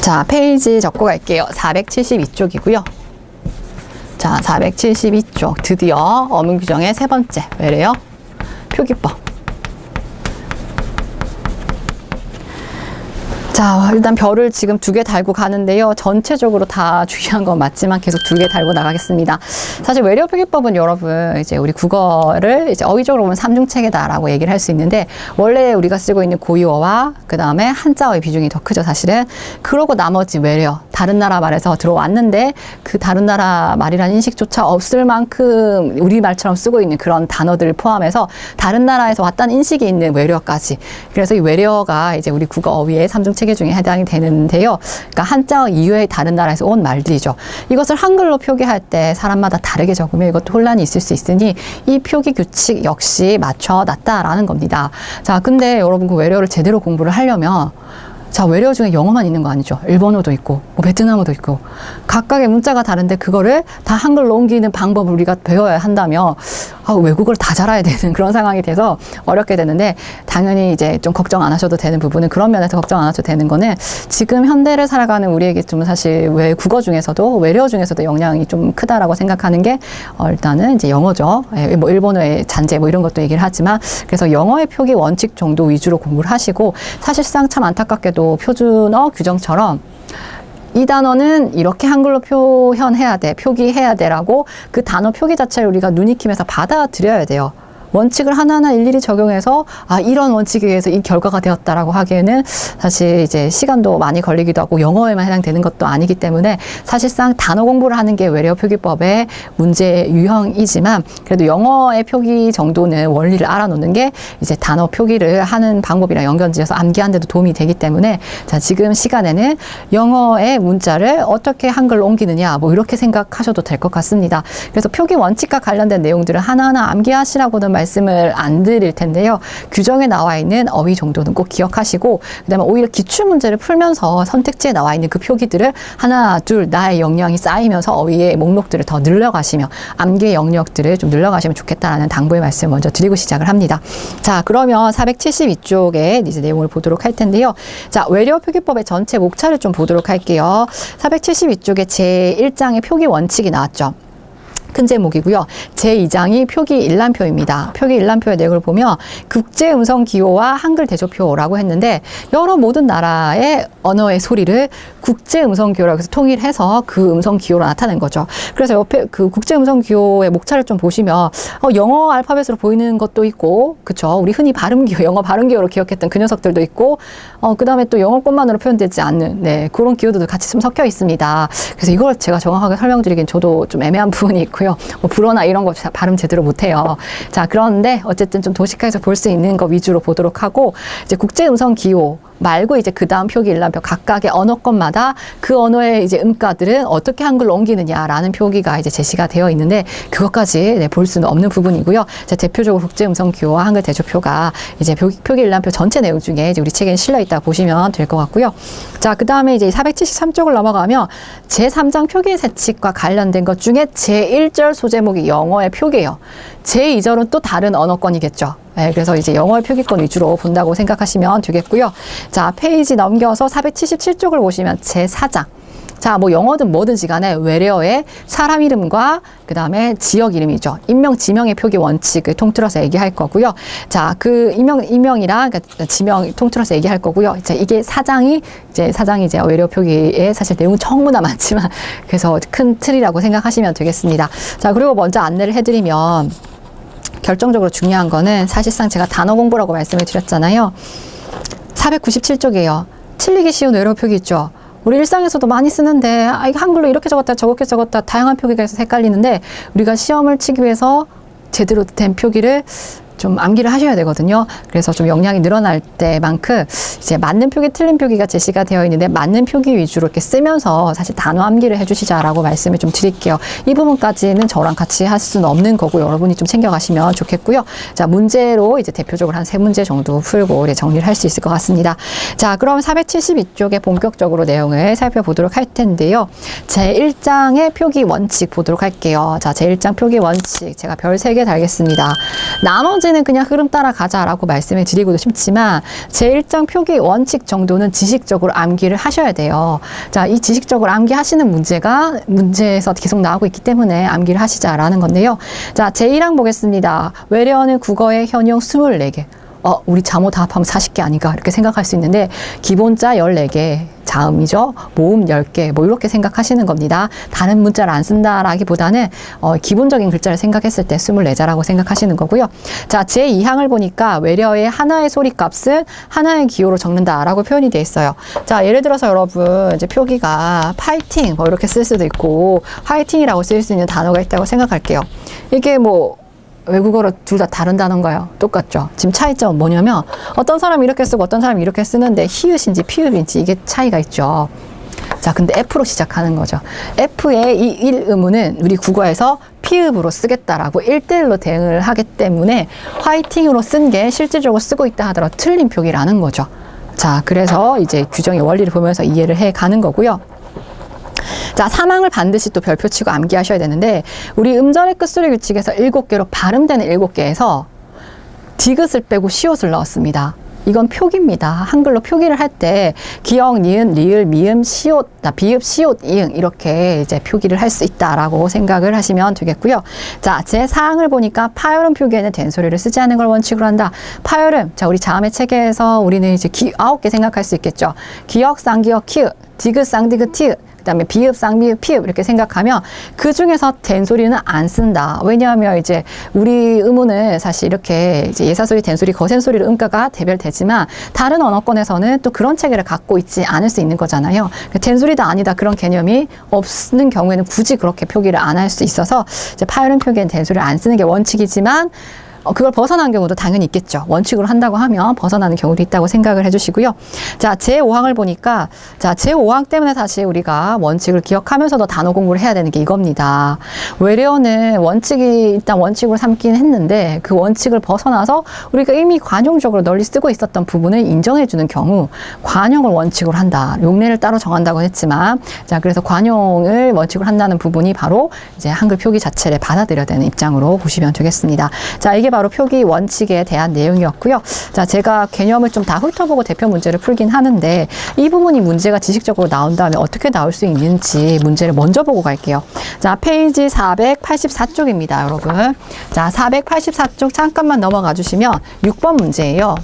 자, 페이지 적고 갈게요. 472쪽이고요. 자, 472쪽. 드디어 어문 규정의 세 번째. 왜래요? 표기법. 자, 일단 별을 지금 2개 달고 가는데요. 전체적으로 다 중요한 건 맞지만 계속 2개 달고 나가겠습니다. 사실 외래어 표기법은 여러분, 이제 우리 국어를 이제 어휘적으로 보면 3중체계다라고 얘기를 할 수 있는데, 원래 우리가 쓰고 있는 고유어와 그 다음에 한자어의 비중이 더 크죠, 사실은. 그러고 나머지 외래어, 다른 나라 말에서 들어왔는데, 그 다른 나라 말이라는 인식조차 없을 만큼 우리말처럼 쓰고 있는 그런 단어들을 포함해서 다른 나라에서 왔다는 인식이 있는 외래어까지. 그래서 이 외래어가 이제 우리 국어 어휘의 3중체계 중에 해당이 되는데요. 그러니까 한자어 이외의 다른 나라에서 온 말들이죠. 이것을 한글로 표기할 때 사람마다 다르게 적으면 이것도 혼란이 있을 수 있으니 이 표기 규칙 역시 맞춰놨다라는 겁니다. 자, 근데 여러분 그 외래어를 제대로 공부를 하려면 자, 외래어 중에 영어만 있는 거 아니죠. 일본어도 있고, 뭐 베트남어도 있고, 각각의 문자가 다른데 그거를 다 한글로 옮기는 방법을 우리가 배워야 한다면, 외국어를 다 잘해야 되는 그런 상황이 돼서 어렵게 되는데, 당연히 이제 좀 걱정 안 하셔도 되는 부분은, 그런 면에서 걱정 안 하셔도 되는 거는, 지금 현대를 살아가는 우리에게 좀 사실 국어 중에서도, 외래어 중에서도 영향이 좀 크다라고 생각하는 게, 일단은 이제 영어죠. 뭐 일본어의 잔재 뭐 이런 것도 얘기를 하지만, 그래서 영어의 표기 원칙 정도 위주로 공부를 하시고, 사실상 참 안타깝게도 표준어 규정처럼 이 단어는 이렇게 한글로 표현해야 돼, 표기해야 돼라고 그 단어 표기 자체를 우리가 눈익힘해서 받아들여야 돼요. 원칙을 하나하나 일일이 적용해서 이런 원칙에 의해서 이 결과가 되었다라고 하기에는 사실 이제 시간도 많이 걸리기도 하고 영어에만 해당되는 것도 아니기 때문에 사실상 단어 공부를 하는 게 외래어 표기법의 문제 유형이지만 그래도 영어의 표기 정도는 원리를 알아놓는 게 이제 단어 표기를 하는 방법이랑 연결지어서 암기하는 데도 도움이 되기 때문에 자, 지금 시간에는 영어의 문자를 어떻게 한글로 옮기느냐 뭐 이렇게 생각하셔도 될 것 같습니다. 그래서 표기 원칙과 관련된 내용들을 하나하나 암기하시라고는 말씀을 안 드릴 텐데요. 규정에 나와 있는 어휘 정도는 꼭 기억하시고 그다음에 오히려 기출문제를 풀면서 선택지에 나와 있는 그 표기들을 하나, 둘, 나의 역량이 쌓이면서 어휘의 목록들을 더 늘려가시며 암기의 영역들을 좀 늘려가시면 좋겠다라는 당부의 말씀을 먼저 드리고 시작을 합니다. 자, 그러면 472쪽에 이제 내용을 보도록 할 텐데요. 자, 외래어 표기법의 전체 목차를 좀 보도록 할게요. 472쪽에 제1장의 표기 원칙이 나왔죠. 큰 제목이고요. 제2장이 표기 일람표입니다. 표기 일람표의 내용을 보면 국제 음성 기호와 한글 대조표라고 했는데 여러 모든 나라의 언어의 소리를 국제 음성 기호라고 해서 통일해서 그 음성 기호로 나타낸 거죠. 그래서 옆에 그 국제 음성 기호의 목차를 좀 보시면 영어 알파벳으로 보이는 것도 있고, 그쵸? 우리 흔히 발음 기호, 영어 발음 기호로 기억했던 그 녀석들도 있고, 그 다음에 또 영어권만으로 표현되지 않는 그런 기호들도 같이 좀 섞여 있습니다. 그래서 이걸 제가 정확하게 설명드리긴 저도 좀 애매한 부분이 있고요. 뭐 불어나 이런 거 발음 제대로 못해요. 자, 그런데 어쨌든 좀 도식화해서 볼 수 있는 거 위주로 보도록 하고, 이제 국제 음성 기호 말고 이제 그 다음 표기 일람표 각각의 언어권마다 그 언어의 이제 음가들은 어떻게 한글로 옮기느냐라는 표기가 이제 제시가 되어 있는데 그것까지 볼 수는 없는 부분이고요. 자, 대표적으로 국제 음성 기호와 한글 대조표가 이제 표기 일람표 전체 내용 중에 이제 우리 책에 실려 있다 보시면 될 것 같고요. 자, 그 다음에 이제 473쪽을 넘어가면 제3장 표기 세칙과 관련된 것 중에 제1절 소제목이 영어의 표기예요. 제2절은 또 다른 언어권이겠죠. 네, 그래서 이제 영어의 표기권 위주로 본다고 생각하시면 되겠고요. 자, 페이지 넘겨서 477쪽을 보시면 제4장. 자, 뭐 영어든 뭐든지 간에 외래어의 사람 이름과 그 다음에 지역 이름이죠. 인명, 지명의 표기 원칙을 통틀어서 얘기할 거고요. 자, 그 인명이랑 그러니까 지명 통틀어서 얘기할 거고요. 자, 이게 사장이 이제 외래어 표기에 사실 내용은 정말 많지만 그래서 큰 틀이라고 생각하시면 되겠습니다. 자, 그리고 먼저 안내를 해드리면 결정적으로 중요한 거는 사실상 제가 단어 공부라고 말씀을 드렸잖아요. 497쪽이에요. 틀리기 쉬운 외래어 표기 있죠. 우리 일상에서도 많이 쓰는데 이거 한글로 이렇게 적었다 저렇게 적었다 다양한 표기가 있어서 헷갈리는데 우리가 시험을 치기 위해서 제대로 된 표기를 좀 암기를 하셔야 되거든요. 그래서 좀 역량이 늘어날 때만큼 이제 맞는 표기, 틀린 표기가 제시가 되어 있는데 맞는 표기 위주로 이렇게 쓰면서 사실 단어 암기를 해주시자라고 말씀을 좀 드릴게요. 이 부분까지는 저랑 같이 할 수는 없는 거고 여러분이 좀 챙겨가시면 좋겠고요. 자, 문제로 이제 대표적으로 한 3문제 정도 풀고 정리를 할 수 있을 것 같습니다. 자, 그럼 472쪽에 본격적으로 내용을 살펴보도록 할 텐데요. 제1장의 표기 원칙 보도록 할게요. 자, 제1장 표기 원칙 제가 별 3개 달겠습니다. 나머지 나머지는 그냥 흐름 따라가자라고 말씀을 드리고도 싶지만 제1장 표기 원칙 정도는 지식적으로 암기를 하셔야 돼요. 자, 이 지식적으로 암기하시는 문제에서 계속 나오고 있기 때문에 암기를 하시자라는 건데요. 자, 제1항 보겠습니다. 외래어는 국어의 현용 24개. 우리 자모 다 합하면 40개 아닌가 이렇게 생각할 수 있는데 기본자 14개, 자음이죠. 모음 10개 뭐 이렇게 생각하시는 겁니다. 다른 문자를 안 쓴다라기보다는 기본적인 글자를 생각했을 때 24자라고 생각하시는 거고요. 자, 제2항을 보니까 외래어의 하나의 소리값은 하나의 기호로 적는다라고 표현이 되어 있어요. 자, 예를 들어서 여러분 이제 표기가 파이팅 뭐 이렇게 쓸 수도 있고 화이팅이라고 쓸 수 있는 단어가 있다고 생각할게요. 이게 뭐 외국어로 둘 다 다른 단어인가요? 똑같죠. 지금 차이점은 뭐냐면 어떤 사람이 이렇게 쓰고 어떤 사람이 이렇게 쓰는데 히읗인지 피읍인지 이게 차이가 있죠. 자, 근데 F로 시작하는 거죠. F의 이 1의문은 우리 국어에서 피읍으로 쓰겠다라고 1대1로 대응을 하기 때문에 화이팅으로 쓴 게 실질적으로 쓰고 있다 하더라도 틀린 표기라는 거죠. 자, 그래서 이제 규정의 원리를 보면서 이해를 해 가는 거고요. 자, 3항을 반드시 또 별표 치고 암기하셔야 되는데 우리 음절의 끝소리 규칙에서 7개로 발음되는 7개에서 디귿을 빼고 시옷을 넣었습니다. 이건 표기입니다. 한글로 표기를 할 때 기역, 니은, 리을, 미음, 시옷, 비읍, 시옷, 이응 이렇게 이제 표기를 할 수 있다라고 생각을 하시면 되겠고요. 자, 제 4항을 보니까 파열음 표기에는 된소리를 쓰지 않는 걸 원칙으로 한다. 파열음, 자, 우리 자음의 체계에서 우리는 이제 9개 생각할 수 있겠죠. 기역, 쌍기역, 키읔, 디귿, 쌍디귿, 티읕, 그다음에 비읍, 쌍비읍, 피읍 이렇게 생각하면 그 중에서 된소리는 안 쓴다. 왜냐하면 이제 우리 음운은 사실 이렇게 이제 예사소리, 된소리, 거센소리로 음가가 대별되지만 다른 언어권에서는 또 그런 체계를 갖고 있지 않을 수 있는 거잖아요. 된소리다 아니다 그런 개념이 없는 경우에는 굳이 그렇게 표기를 안 할 수 있어서 이제 파열음 표기엔 된소리를 안 쓰는 게 원칙이지만 그걸 벗어난 경우도 당연히 있겠죠. 원칙으로 한다고 하면 벗어나는 경우도 있다고 생각을 해주시고요. 자, 제5항을 보니까 자, 제5항 때문에 다시 우리가 원칙을 기억하면서도 단어 공부를 해야 되는 게 이겁니다. 외래어는 원칙이 일단 원칙으로 삼긴 했는데 그 원칙을 벗어나서 우리가 이미 관용적으로 널리 쓰고 있었던 부분을 인정해주는 경우 관용을 원칙으로 한다. 용례를 따로 정한다고 했지만 자, 그래서 관용을 원칙으로 한다는 부분이 바로 이제 한글 표기 자체를 받아들여야 되는 입장으로 보시면 되겠습니다. 자, 이게 바로 표기 원칙에 대한 내용이었고요. 자, 제가 개념을 좀 다 훑어보고 대표 문제를 풀긴 하는데 이 부분이 문제가 지식적으로 나온 다음에 어떻게 나올 수 있는지 문제를 먼저 보고 갈게요. 자, 페이지 484쪽입니다, 여러분. 자, 484쪽 잠깐만 넘어가 주시면 6번 문제예요.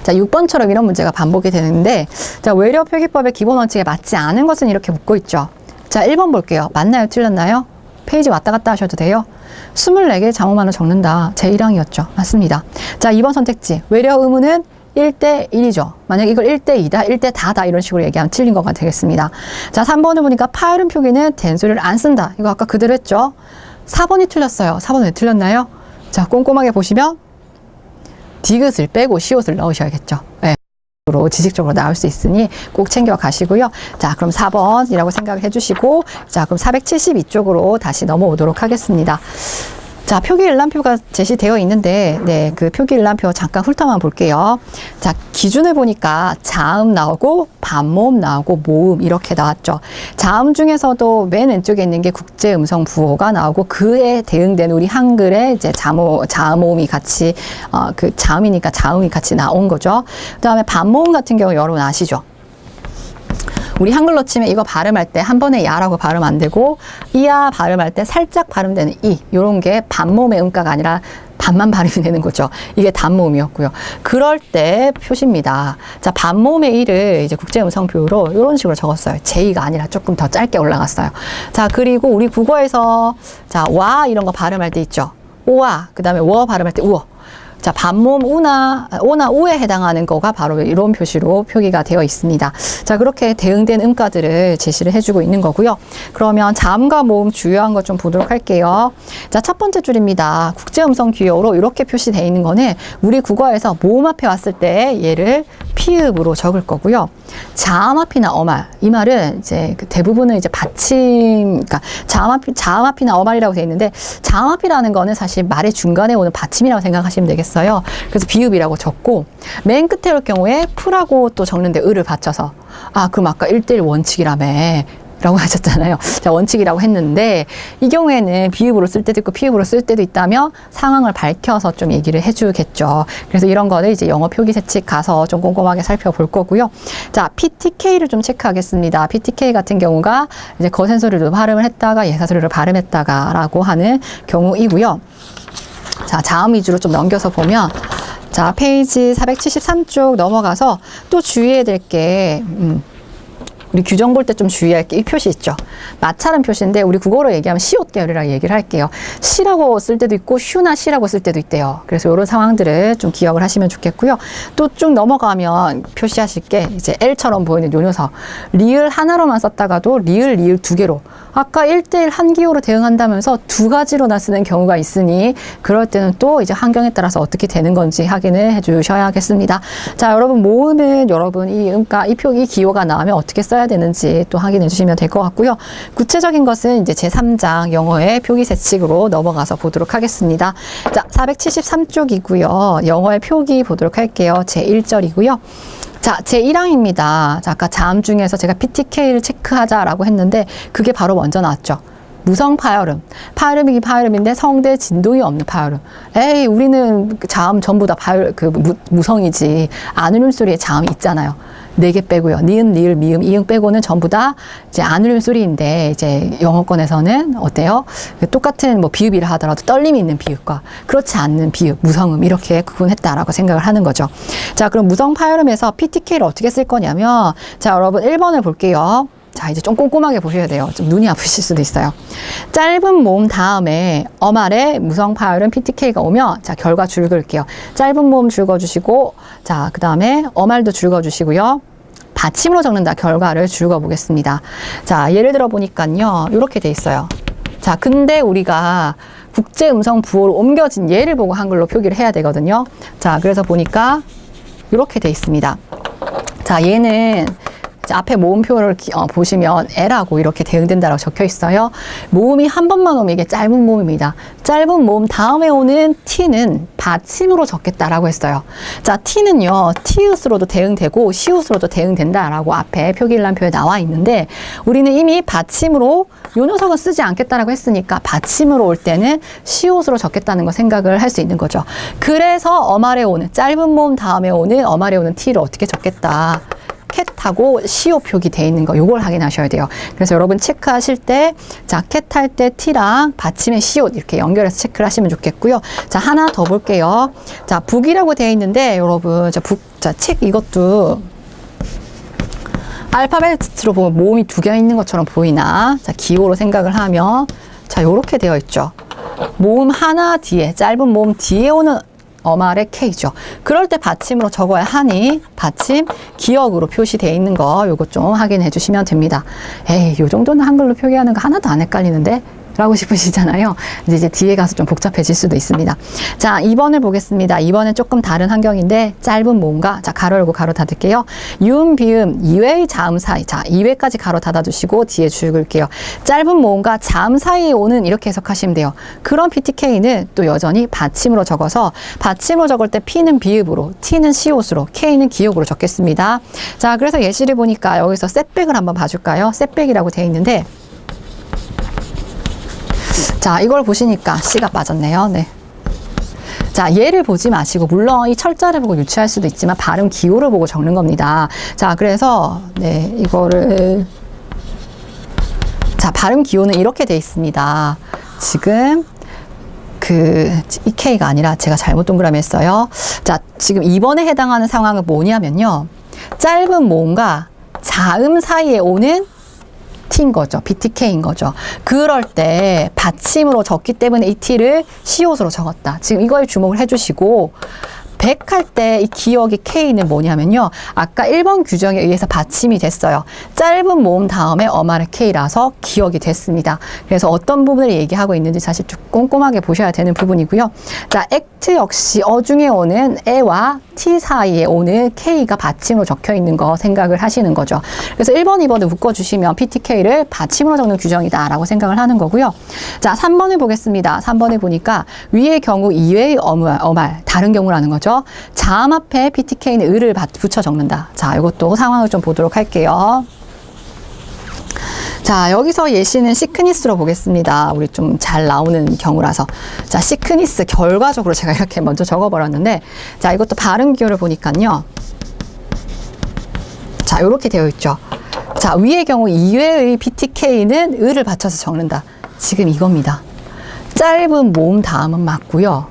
자, 6번처럼 이런 문제가 반복이 되는데 자, 외래어 표기법의 기본 원칙에 맞지 않은 것은 이렇게 묻고 있죠. 자, 1번 볼게요. 맞나요? 틀렸나요? 페이지 왔다 갔다 하셔도 돼요. 24개 자모만을 적는다. 제1항이었죠. 맞습니다. 자, 2번 선택지. 외래어 의문은 1대1이죠. 만약 이걸 1대2다, 1대4다 이런 식으로 얘기하면 틀린 거가 되겠습니다. 자, 3번을 보니까 파열음 표기는 된소리를 안 쓴다. 이거 아까 그대로 했죠. 4번이 틀렸어요. 4번 왜 틀렸나요? 자, 꼼꼼하게 보시면 디귿을 빼고 시옷을 넣으셔야겠죠. 네. 지식적으로 나올 수 있으니 꼭 챙겨 가시고요. 자, 그럼 4번이라고 생각을 해주시고 자, 그럼 472쪽으로 다시 넘어오도록 하겠습니다. 자, 표기 일람표가 제시되어 있는데 네, 그 표기 일람표 잠깐 훑어만 볼게요. 자, 기준을 보니까 자음 나오고 반모음 나오고 모음 이렇게 나왔죠. 자음 중에서도 맨 왼쪽에 있는 게 국제 음성 부호가 나오고 그에 대응된 우리 한글의 이제 자음모음이 같이 그 자음이니까 자음이 같이 나온 거죠. 그다음에 반모음 같은 경우 여러분 아시죠? 우리 한글로 치면 이거 발음할 때 한 번에 야라고 발음 안 되고 이야 발음할 때 살짝 발음되는 이 요런 게 반모음의 음가가 아니라 반만 발음이 되는 거죠. 이게 단모음이었고요. 그럴 때 표시입니다. 자, 반모음의 이를 이제 국제음성표로 이런 식으로 적었어요. 제2가 아니라 조금 더 짧게 올라갔어요. 자, 그리고 우리 국어에서 자, 와 이런 거 발음할 때 있죠. 오와 그다음에 워 발음할 때 우어. 자, 반모음 오나 우에 해당하는 거가 바로 이런 표시로 표기가 되어 있습니다. 자, 그렇게 대응된 음가들을 제시를 해주고 있는 거고요. 그러면 자음과 모음 주요한 것 좀 보도록 할게요. 자, 첫 번째 줄입니다. 국제음성 기호로 이렇게 표시되어 있는 거는 우리 국어에서 모음 앞에 왔을 때 얘를 피읍으로 적을 거고요. 자음 앞이나 어말, 이 말은 이제 대부분은 이제 받침, 그러니까 자음 앞이나 어말이라고 되어 있는데 자음 앞이라는 거는 사실 말의 중간에 오는 받침이라고 생각하시면 되겠어요. 그래서 비읍이라고 적고 맨 끝에 올 경우에 풀하고 또 적는데 을을 받쳐서 그럼 아까 1대1 원칙이라며 라고 하셨잖아요. 자, 원칙이라고 했는데 이 경우에는 비읍으로 쓸 때도 있고 피읍으로 쓸 때도 있다며 상황을 밝혀서 좀 얘기를 해주겠죠. 그래서 이런 거를 이제 영어 표기 세칙 가서 좀 꼼꼼하게 살펴볼 거고요. 자, PTK를 좀 체크하겠습니다. PTK 같은 경우가 이제 거센소리로 발음을 했다가 예사소리로 발음했다가라고 하는 경우이고요. 자, 자음 위주로 좀 넘겨서 보면 자, 페이지 473쪽 넘어가서 또 주의해야 될 게 우리 규정 볼 때 좀 주의할 게 이 표시 있죠. 마찰은 표시인데 우리 국어로 얘기하면 시옷 계열이라고 얘기를 할게요. 시라고 쓸 때도 있고 슈나 시라고 쓸 때도 있대요. 그래서 이런 상황들을 좀 기억을 하시면 좋겠고요. 또 쭉 넘어가면 표시하실 게 이제 L처럼 보이는 요 녀석. 리을 하나로만 썼다가도 리을 두 개로. 아까 1대1 한 기호로 대응한다면서 두 가지로나 쓰는 경우가 있으니 그럴 때는 또 이제 환경에 따라서 어떻게 되는 건지 확인을 해 주셔야겠습니다. 자, 여러분 모음은 여러분 이 음가, 이 표기 기호가 나오면 어떻게 써야 되는지 또 확인해 주시면 될 것 같고요. 구체적인 것은 이제 제3장 영어의 표기 세칙으로 넘어가서 보도록 하겠습니다. 자, 473쪽이고요. 영어의 표기 보도록 할게요. 제1절이고요. 자, 제1항입니다. 자, 아까 자음 중에서 제가 PTK를 체크하자라고 했는데 그게 바로 먼저 나왔죠. 무성 파열음. 파열음이긴 파열음인데 성대 진동이 없는 파열음. 에이, 우리는 자음 전부 다 무성이지. 안울음 소리에 자음이 있잖아요. 4개 빼고요. 니은, 리을, 미음, 이응 빼고는 전부 다 이제 안울음 소리인데 이제 영어권에서는 어때요? 똑같은 뭐 비읍이라 하더라도 떨림이 있는 비읍과 그렇지 않는 비읍, 무성음 이렇게 구분했다라고 생각을 하는 거죠. 자, 그럼 무성 파열음에서 PTK를 어떻게 쓸 거냐면 자, 여러분 1번을 볼게요. 자, 이제 좀 꼼꼼하게 보셔야 돼요. 좀 눈이 아프실 수도 있어요. 짧은 모음 다음에 어말에 무성 파열음 PTK가 오면 자, 결과 줄 그을게요. 짧은 모음 줄 그어주시고 자, 그 다음에 어말도 줄 그어주시고요. 받침으로 적는다 결과를 줄 그어보겠습니다. 자, 예를 들어 보니까요. 이렇게 돼 있어요. 자, 근데 우리가 국제 음성 부호로 옮겨진 예를 보고 한글로 표기를 해야 되거든요. 자, 그래서 보니까 이렇게 돼 있습니다. 자, 얘는 앞에 모음표를 보시면 L하고 이렇게 대응된다라고 적혀 있어요. 모음이 한 번만 오면 이게 짧은 모음입니다. 짧은 모음 다음에 오는 T는 받침으로 적겠다라고 했어요. 자, T는요, 티읕으로도 대응되고 시읒으로도 대응된다라고 앞에 표기일람표에 나와 있는데 우리는 이미 받침으로 요 녀석은 쓰지 않겠다라고 했으니까 받침으로 올 때는 시읒으로 적겠다는 거 생각을 할 수 있는 거죠. 그래서 어말에 오는 짧은 모음 다음에 오는 어말에 오는 T를 어떻게 적겠다. 캣하고 시오 표기 돼 있는 거 요걸 확인하셔야 돼요. 그래서 여러분 체크하실 때 자, 캣할 때 T랑 받침의 시오 이렇게 연결해서 체크를 하시면 좋겠고요. 자, 하나 더 볼게요. 자, 북이라고 돼 있는데 여러분 책 이것도 알파벳으로 보면 모음이 두 개 있는 것처럼 보이나? 자, 기호로 생각을 하면 자, 요렇게 되어 있죠. 모음 하나 뒤에 짧은 모음 뒤에 오는 어말의 K죠. 그럴 때 받침으로 적어야 하니 받침 기역으로 표시되어 있는 거 요거 좀 확인해 주시면 됩니다. 에이, 요 정도는 한글로 표기하는 거 하나도 안 헷갈리는데? 라고 싶으시잖아요. 이제 뒤에 가서 좀 복잡해질 수도 있습니다. 자, 2번을 보겠습니다. 2번은 조금 다른 환경인데 짧은 모음과 자, 가로 열고 가로 닫을게요. 유음, 비음, 2회의 자음 사이. 자, 2회까지 가로 닫아주시고 뒤에 줄 그을게요. 짧은 모음과 자음 사이에 오는 이렇게 해석하시면 돼요. 그런 PTK는 또 여전히 받침으로 적어서 받침으로 적을 때 P는 비읍으로, T는 시옷으로, K는 기역으로 적겠습니다. 자, 그래서 예시를 보니까 여기서 셋백을 한번 봐줄까요? 셋백이라고 되어 있는데 자, 이걸 보시니까 C가 빠졌네요. 네. 자, 얘를 보지 마시고 물론 이 철자를 보고 유추할 수도 있지만 발음 기호를 보고 적는 겁니다. 자, 그래서 네, 이거를 자, 발음 기호는 이렇게 돼 있습니다. 지금 이 K가 아니라 제가 잘못 동그라미 했어요. 자, 지금 2번에 해당하는 상황은 뭐냐면요. 짧은 모음과 자음 사이에 오는 T인 거죠. BTK인 거죠. 그럴 때 받침으로 적기 때문에 이 T를 시옷으로 적었다. 지금 이거에 주목을 해주시고 100 할 때 이 기역이 K는 뭐냐면요. 아까 1번 규정에 의해서 받침이 됐어요. 짧은 모음 다음에 어말의 K라서 기역이 됐습니다. 그래서 어떤 부분을 얘기하고 있는지 사실 좀 꼼꼼하게 보셔야 되는 부분이고요. 자, 액트 역시 어중에 오는 에와 T 사이에 오는 K가 받침으로 적혀 있는 거 생각을 하시는 거죠. 그래서 1번, 2번을 묶어주시면 PTK를 받침으로 적는 규정이다 라고 생각을 하는 거고요. 자, 3번을 보겠습니다. 3번에 보니까 위의 경우 이외의 어말, 다른 경우라는 거죠. 자음 앞에 PTK는 을을 붙여 적는다. 자, 이것도 상황을 좀 보도록 할게요. 자, 여기서 예시는 시크니스로 보겠습니다. 우리 좀 잘 나오는 경우라서. 자, 시크니스 결과적으로 제가 이렇게 먼저 적어버렸는데, 자, 이것도 발음 기호를 보니까요. 자, 이렇게 되어 있죠. 자, 위의 경우 2회의 BTK는 을을 받쳐서 적는다. 지금 이겁니다. 짧은 모음 다음은 맞고요.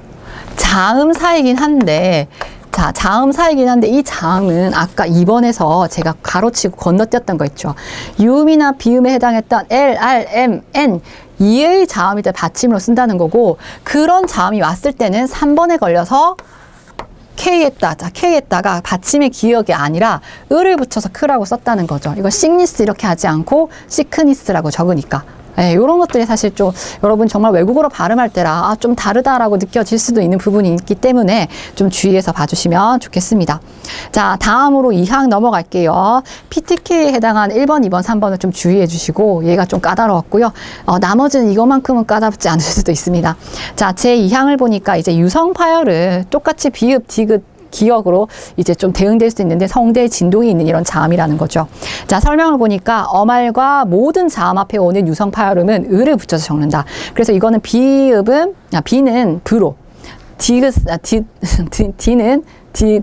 자음 사이긴 한데, 자, 자음 사이긴 한데 이 자음은 아까 2번에서 제가 가로치고 건너뛰었던 거 있죠. 유음이나 비음에 해당했던 L, R, M, N 이의 자음일 때 받침으로 쓴다는 거고, 그런 자음이 왔을 때는 3번에 걸려서 K에다가 받침의 기억이 아니라 을을 붙여서 크라고 썼다는 거죠. 이거 시크니스 이렇게 하지 않고 시크니스라고 적으니까. 네, 이런 것들이 사실 좀 여러분 정말 외국어로 발음할 때라 좀 다르다라고 느껴질 수도 있는 부분이 있기 때문에 좀 주의해서 봐주시면 좋겠습니다. 자, 다음으로 2항 넘어갈게요. PTK에 해당하는 1번, 2번, 3번을 좀 주의해 주시고, 얘가 좀 까다로웠고요. 나머지는 이것만큼은 까다롭지 않으실 수도 있습니다. 자, 제 2항을 보니까 이제 유성 파열을 똑같이 비읍, 디귿, 기억으로 이제 좀 대응될 수 있는데 성대에 진동이 있는 이런 자음이라는 거죠. 자, 설명을 보니까 어말과 모든 자음 앞에 오는 유성 파열음은 을을 붙여서 적는다. 그래서 이거는 비읍은, 비는 브로, 디는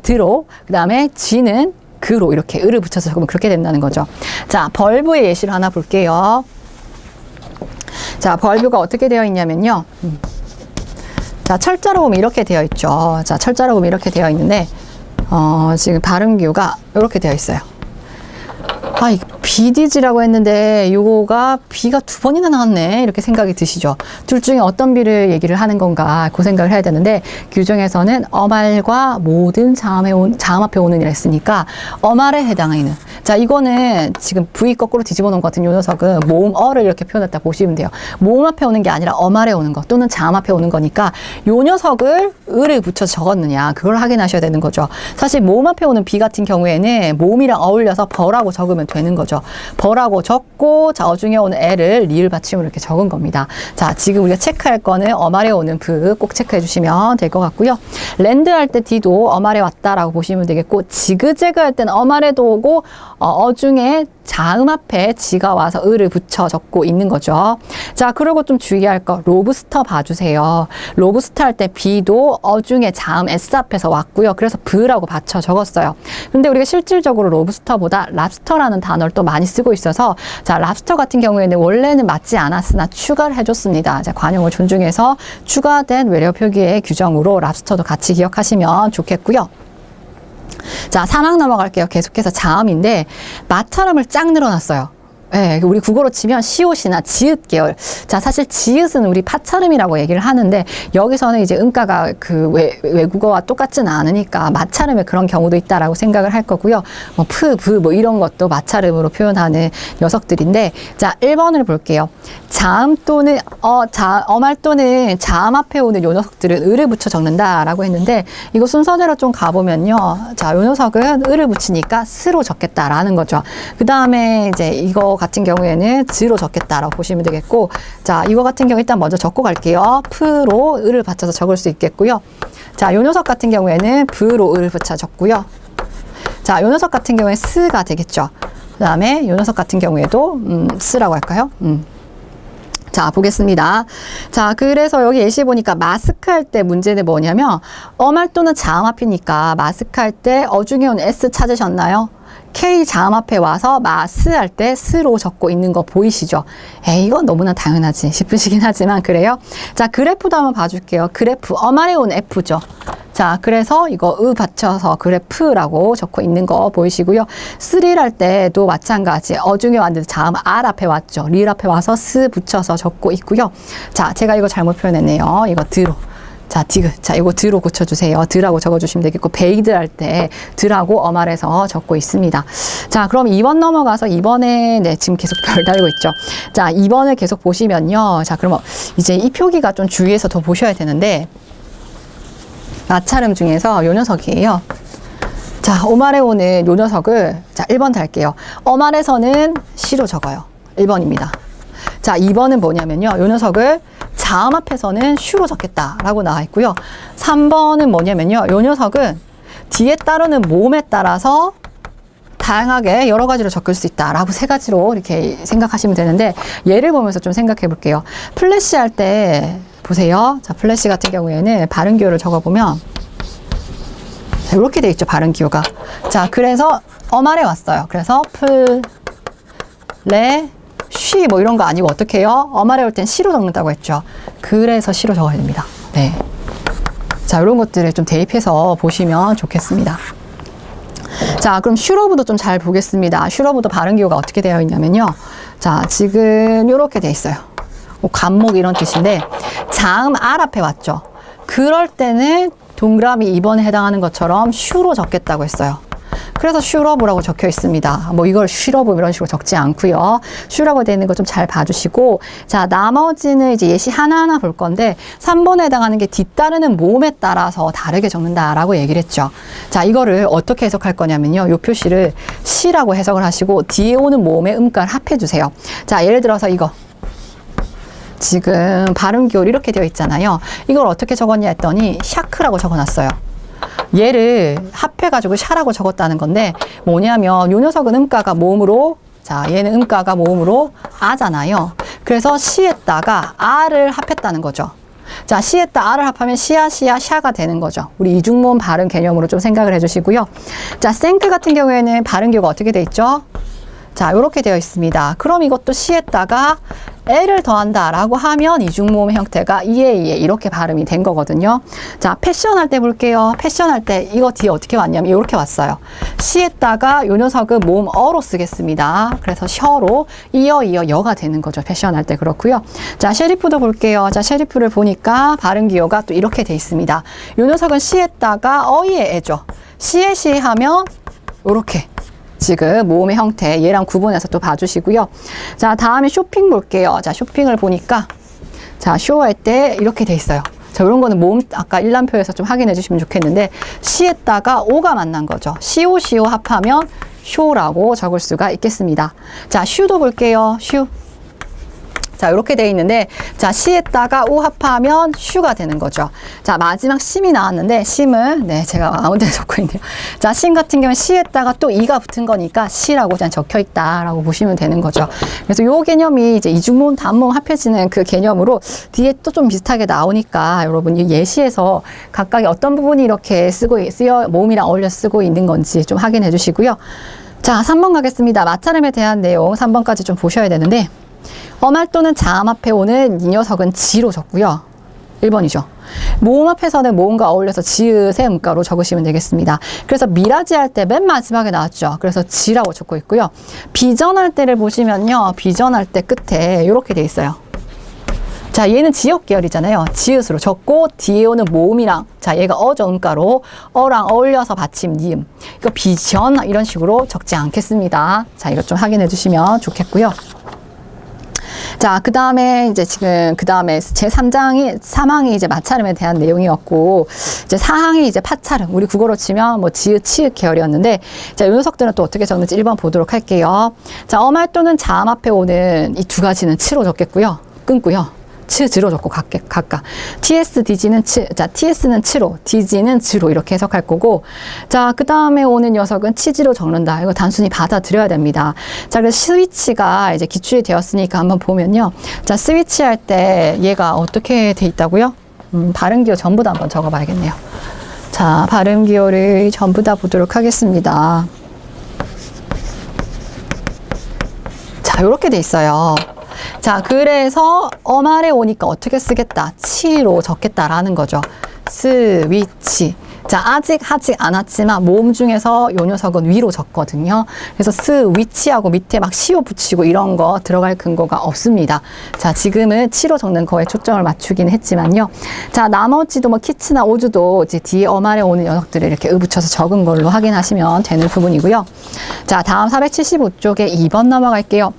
드로, 그 다음에 쥐는 그로 이렇게 을을 붙여서 적으면 그렇게 된다는 거죠. 자, 벌브의 예시를 하나 볼게요. 자, 벌브가 어떻게 되어 있냐면요. 자, 철자로 보면 이렇게 되어 있죠. 자, 철자로 보면 이렇게 되어 있는데, 지금 발음 기호가 이렇게 되어 있어요. 아, 이거 비디지라고 했는데, 요거가 비가 2번이나 나왔네. 이렇게 생각이 드시죠. 둘 중에 어떤 비를 얘기를 하는 건가, 그 생각을 해야 되는데, 규정에서는 어말과 모든 자음 앞에 오는 이라 했으니까, 어말에 해당하는. 자, 이거는 지금 V 거꾸로 뒤집어 놓은 것 같은 요 녀석은 모음 어를 이렇게 표현했다 보시면 돼요. 모음 앞에 오는 게 아니라 어말에 오는 거 또는 자음 앞에 오는 거니까 요 녀석을 을을 붙여서 적었느냐, 그걸 확인하셔야 되는 거죠. 사실 모음 앞에 오는 비 같은 경우에는 모음이랑 어울려서 버라고 적으면 되는 거죠. 버라고 적고, 자, 어중에 오는 L을 리을 받침으로 이렇게 적은 겁니다. 자, 지금 우리가 체크할 거는 어말에 오는 브 꼭 체크해 주시면 될 것 같고요. 랜드 할 때 D도 어말에 왔다라고 보시면 되겠고, 지그재그 할 때는 어말에도 오고, 어중에 자음 앞에 지가 와서 을을 붙여 적고 있는 거죠. 자, 그리고 좀 주의할 거, 로브스터 봐주세요. 로브스터 할 때 B도 어중에 자음 S 앞에서 왔고요. 그래서 브라고 받쳐 적었어요. 근데 우리가 실질적으로 로브스터보다 랍스터라는 단어를 또 많이 쓰고 있어서, 자, 랍스터 같은 경우에는 원래는 맞지 않았으나 추가를 해줬습니다. 자, 관용을 존중해서 추가된 외래 표기의 규정으로 랍스터도 같이 기억하시면 좋겠고요. 자, 3항 넘어갈게요. 계속해서 자음인데 마찰음을 쫙 늘어났어요. 네, 우리 국어로 치면 시옷이나 지읒 계열. 자, 사실 지읒은 우리 파찰음이라고 얘기를 하는데, 여기서는 이제 음가가 그 외국어와 똑같지는 않으니까 마찰음의 그런 경우도 있다라고 생각을 할 거고요. 뭐 프, 브, 뭐 이런 것도 마찰음으로 표현하는 녀석들인데, 자, 1번을 볼게요. 자음 또는 어말 또는 자음 앞에 오는 요 녀석들은 을을 붙여 적는다라고 했는데, 이거 순서대로 좀 가보면요. 자, 요 녀석은 을을 붙이니까 스로 적겠다라는 거죠. 그 다음에 이제 이거 같은 경우에는 즈로 적겠다라고 보시면 되겠고, 자, 이거 같은 경우 일단 먼저 적고 갈게요. 프로 을을 받쳐서 적을 수 있겠고요. 자, 요 녀석 같은 경우에는 브로 을을 붙여 적고요. 자, 요 녀석 같은 경우에 스가 되겠죠. 그 다음에 요 녀석 같은 경우에도 스라고 할까요? 자, 보겠습니다. 자, 그래서 여기 예시 보니까 마스크 할 때 문제는 뭐냐면, 어말 또는 자음 앞이니까 마스크 할 때 어중에 온 S 찾으셨나요? K 자음 앞에 와서 마스 할 때 스로 적고 있는 거 보이시죠? 에이, 이건 너무나 당연하지 싶으시긴 하지만 그래요. 자, 그래프도 한번 봐줄게요. 그래프, 어말에 온 F죠. 자, 그래서 이거 으 받쳐서 그래프라고 적고 있는 거 보이시고요. 스릴 할 때도 마찬가지. 어중에 왔는데 자음 R 앞에 왔죠. 릴 앞에 와서 스 붙여서 적고 있고요. 자, 제가 이거 잘못 표현했네요. 이거 드로. 자, 디귿. 자, 이거 드로 고쳐주세요. 드라고 적어주시면 되겠고, 베이드 할 때 드라고 어말에서 적고 있습니다. 자, 그럼 2번 넘어가서 2번에, 네, 지금 계속 별 달고 있죠. 자, 2번을 계속 보시면요. 자, 그러면 이제 이 표기가 좀 주의해서 더 보셔야 되는데, 마찰음 중에서 요 녀석이에요. 자, 어말에 오는 요 녀석을, 자, 1번 달게요. 어말에서는 시로 적어요. 1번입니다. 자, 2번은 뭐냐면요. 요 녀석을 자음 앞에서는 슈로 적겠다라고 나와 있고요. 3번은 뭐냐면요. 요 녀석은 뒤에 따르는 모음에 따라서 다양하게 여러 가지로 적을 수 있다라고 세 가지로 이렇게 생각하시면 되는데 예를 보면서 좀 생각해 볼게요. 플래시 할 때 보세요. 자, 플래시 같은 경우에는 발음 기호를 적어보면 이렇게 돼 있죠. 발음 기호가. 자, 그래서 어말에 왔어요. 그래서 쉬 뭐 이런 거 아니고 어떻게 해요? 어말에 올 땐 시로 적는다고 했죠. 그래서 시로 적어야 됩니다. 네. 자, 이런 것들을 좀 대입해서 보시면 좋겠습니다. 자, 그럼 슈러브도 좀 잘 보겠습니다. 슈러브도 발음 기호가 어떻게 되어 있냐면요. 자, 지금 이렇게 돼 있어요. 간목 이런 뜻인데 자음 알 앞에 왔죠. 그럴 때는 동그라미 2번에 해당하는 것처럼 슈로 적겠다고 했어요. 그래서 슈러브라고 적혀 있습니다. 뭐 이걸 슈러브 이런 식으로 적지 않고요. 슈라고 되어 있는 거 좀 잘 봐주시고, 자, 나머지는 이제 예시 하나하나 볼 건데 3번에 해당하는 게 뒤따르는 모음에 따라서 다르게 적는다라고 얘기를 했죠. 자, 이거를 어떻게 해석할 거냐면요. 요 표시를 시라고 해석을 하시고 뒤에 오는 모음의 음가를 합해 주세요. 자, 예를 들어서 이거 지금 발음 기호 이렇게 되어 있잖아요. 이걸 어떻게 적었냐 했더니 샤크라고 적어놨어요. 얘를 합해가지고 샤라고 적었다는 건데 뭐냐면 요 녀석은 음가가 모음으로, 자, 얘는 음가가 모음으로 아잖아요. 그래서 시에다가 아를 합했다는 거죠. 자, 시에다 아를 합하면 시야 샤가 되는 거죠. 우리 이중모음 발음 개념으로 좀 생각을 해주시고요. 자, 생크 같은 경우에는 발음 기호가 어떻게 돼 있죠? 자, 이렇게 되어 있습니다. 그럼 이것도 시에다가 L을 더한다라고 하면 이중모음 형태가 이에 이렇게 발음이 된 거거든요. 자, 패션 할 때 볼게요. 패션 할 때 이거 뒤에 어떻게 왔냐면 이렇게 왔어요. 시에다가 요 녀석은 모음 어로 쓰겠습니다. 그래서 셔로 이어 여가 되는 거죠. 패션 할 때 그렇고요. 자, 셰리프도 볼게요. 자, 셰리프를 보니까 발음 기호가 또 이렇게 돼 있습니다. 요 녀석은 시에다가 어이에 애죠. 시에 하면 요렇게 지금 모음의 형태 얘랑 구분해서 또 봐주시고요. 자, 다음에 쇼핑 볼게요. 자, 쇼핑을 보니까 자, 쇼할 때 이렇게 돼 있어요. 자, 이런 거는 모음 아까 일람표에서 좀 확인해 주시면 좋겠는데 시에다가 오가 만난 거죠. 시오 합하면 쇼라고 적을 수가 있겠습니다. 자, 슈도 볼게요. 슈. 자, 이렇게 돼 있는데, 자, 시에다가 우 합하면 슈가 되는 거죠. 자, 마지막 심이 나왔는데, 심은, 네, 제가 아무 데나 적고 있네요. 자, 심 같은 경우는 시에다가 또 이가 붙은 거니까 시라고 그냥 적혀 있다라고 보시면 되는 거죠. 그래서 요 개념이 이제 이중모음, 단모음 합해지는 그 개념으로 뒤에 또 좀 비슷하게 나오니까 여러분이 예시에서 각각의 어떤 부분이 이렇게 쓰여, 모음이랑 어울려 쓰고 있는 건지 좀 확인해 주시고요. 자, 3번 가겠습니다. 맞차림에 대한 내용 3번까지 좀 보셔야 되는데, 어말 또는 자음 앞에 오는 이 녀석은 지로 적고요. 1번이죠. 모음 앞에서는 모음과 어울려서 지읒의 음가로 적으시면 되겠습니다. 그래서 미라지 할 때 맨 마지막에 나왔죠. 그래서 지라고 적고 있고요. 비전할 때를 보시면요. 비전할 때 끝에 이렇게 돼 있어요. 자, 얘는 지역 계열이잖아요. 지읒으로 적고 뒤에 오는 모음이랑, 자, 얘가 어저 음가로 어랑 어울려서 받침 니음. 이거 비전 이런 식으로 적지 않겠습니다. 자, 이거 좀 확인해 주시면 좋겠고요. 자, 그 다음에 이제 지금 그 다음에 제3장이 사망이 이제 마차름에 대한 내용이었고, 이제 사항이 이제 파차름, 우리 국어로 치면 뭐 지읒, 치읒 계열이었는데, 자, 요 녀석들은 또 어떻게 적는지 1번 보도록 할게요. 자, 어말 또는 자음 앞에 오는 이 두 가지는 치로 적겠고요. 끊고요. 츠즈로 적고 각각. TS, DG는 자, TS는 치로, DG는 즈로 이렇게 해석할 거고, 자, 그 다음에 오는 녀석은 치즈로 적는다. 이거 단순히 받아들여야 됩니다. 자, 그래서 스위치가 이제 기출이 되었으니까 한번 보면요. 자, 스위치 할 때 얘가 어떻게 돼 있다고요? 발음 기호 전부 다 한번 적어 봐야겠네요. 자, 발음 기호를 전부 다 보도록 하겠습니다. 자, 요렇게 돼 있어요. 자, 그래서 어말에 오니까 어떻게 쓰겠다? 치로 적겠다라는 거죠. 스위치. 자, 아직 하지 않았지만 모음 중에서 요 녀석은 위로 적거든요. 그래서 스위치하고 밑에 막 시오 붙이고 이런 거 들어갈 근거가 없습니다. 자, 지금은 치로 적는 거에 초점을 맞추긴 했지만요. 자, 나머지도 뭐 키츠나 오즈도 이제 뒤에 어말에 오는 녀석들을 이렇게 붙여서 적은 걸로 확인하시면 되는 부분이고요. 자, 다음 475쪽에 2번 넘어갈게요.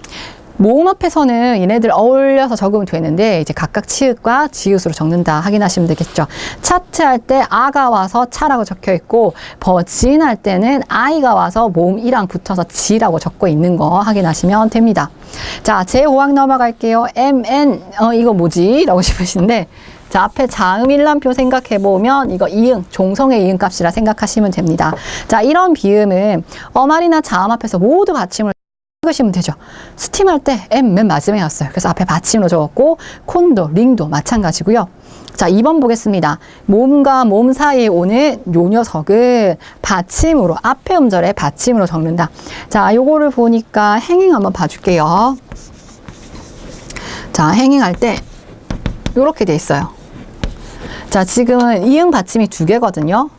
모음 앞에서는 얘네들 어울려서 적으면 되는데 이제 각각 치읓과 지읒으로 적는다 확인하시면 되겠죠. 차트 할 때 아가 와서 차라고 적혀 있고 버진 할 때는 아이가 와서 모음 이랑 붙어서 지라고 적고 있는 거 확인하시면 됩니다. 자, 제5항 넘어갈게요. MN 이거 뭐지? 라고 싶으신데 자, 앞에 자음 일람표 생각해보면 이거 이응, 종성의 이응 값이라 생각하시면 됩니다. 자, 이런 비음은 어말이나 자음 앞에서 모두 받침을 읽으시면 되죠. 스팀할 때 M 맨 마지막에 왔어요. 그래서 앞에 받침으로 적었고 콘도, 링도 마찬가지고요. 자, 2번 보겠습니다. 몸과 몸 사이에 오는 요 녀석은 받침으로, 앞에 음절에 받침으로 적는다. 자, 요거를 보니까 행행 한번 봐줄게요. 자, 행행할 때 요렇게 돼 있어요. 자, 지금은 이응 받침이 2개거든요.